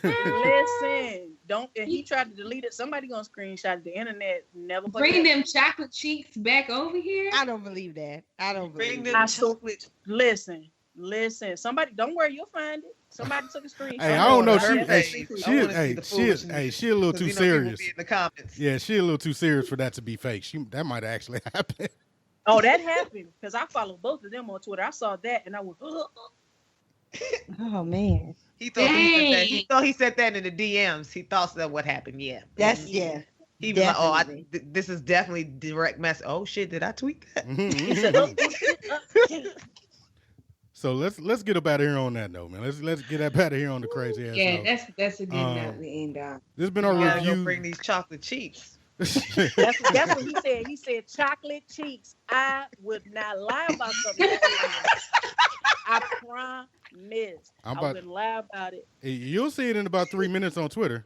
Listen, don't. And he tried to delete it. Somebody gonna screenshot it. The internet never Bring them chocolate cheeks back over here. I don't believe that. I don't Bring believe them I so- chocolate. Listen. Somebody, don't worry, you'll find it. Somebody took a screenshot. Hey, I don't know. I wanna see She a little too serious. In the comments. Yeah, she a little too serious for that to be fake. That might actually happen. Oh, that happened because I follow both of them on Twitter. I saw that and I went, Oh man. He thought he said that. He thought he said that in the DMs. He thought that what happened. Yeah. That's He was like, definitely. this is definitely direct message. Oh shit, did I tweet that? So let's get up out of here on that note, man. Let's get up out of here on the crazy ass note. Yeah, that's a good note to end on. This has been our Gotta review. go bring these chocolate cheeks. That's what he said. He said chocolate cheeks. I would not lie about something. I promise. I wouldn't lie about it. You'll see it in about 3 minutes on Twitter.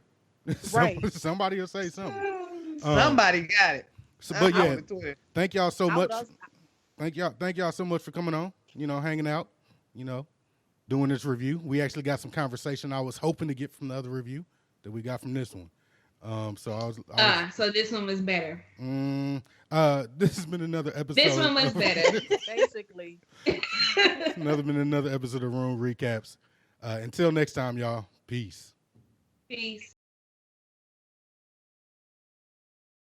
Right. Somebody will say something. Somebody got it. But yeah, thank y'all so much. Thank y'all so much for coming on. Hanging out. Doing this review. We actually got some conversation I was hoping to get from the other review that we got from this one. So this one was better. This has been another episode. This one was better. Basically. Another episode of Room Recaps. Until next time, y'all. Peace. Peace.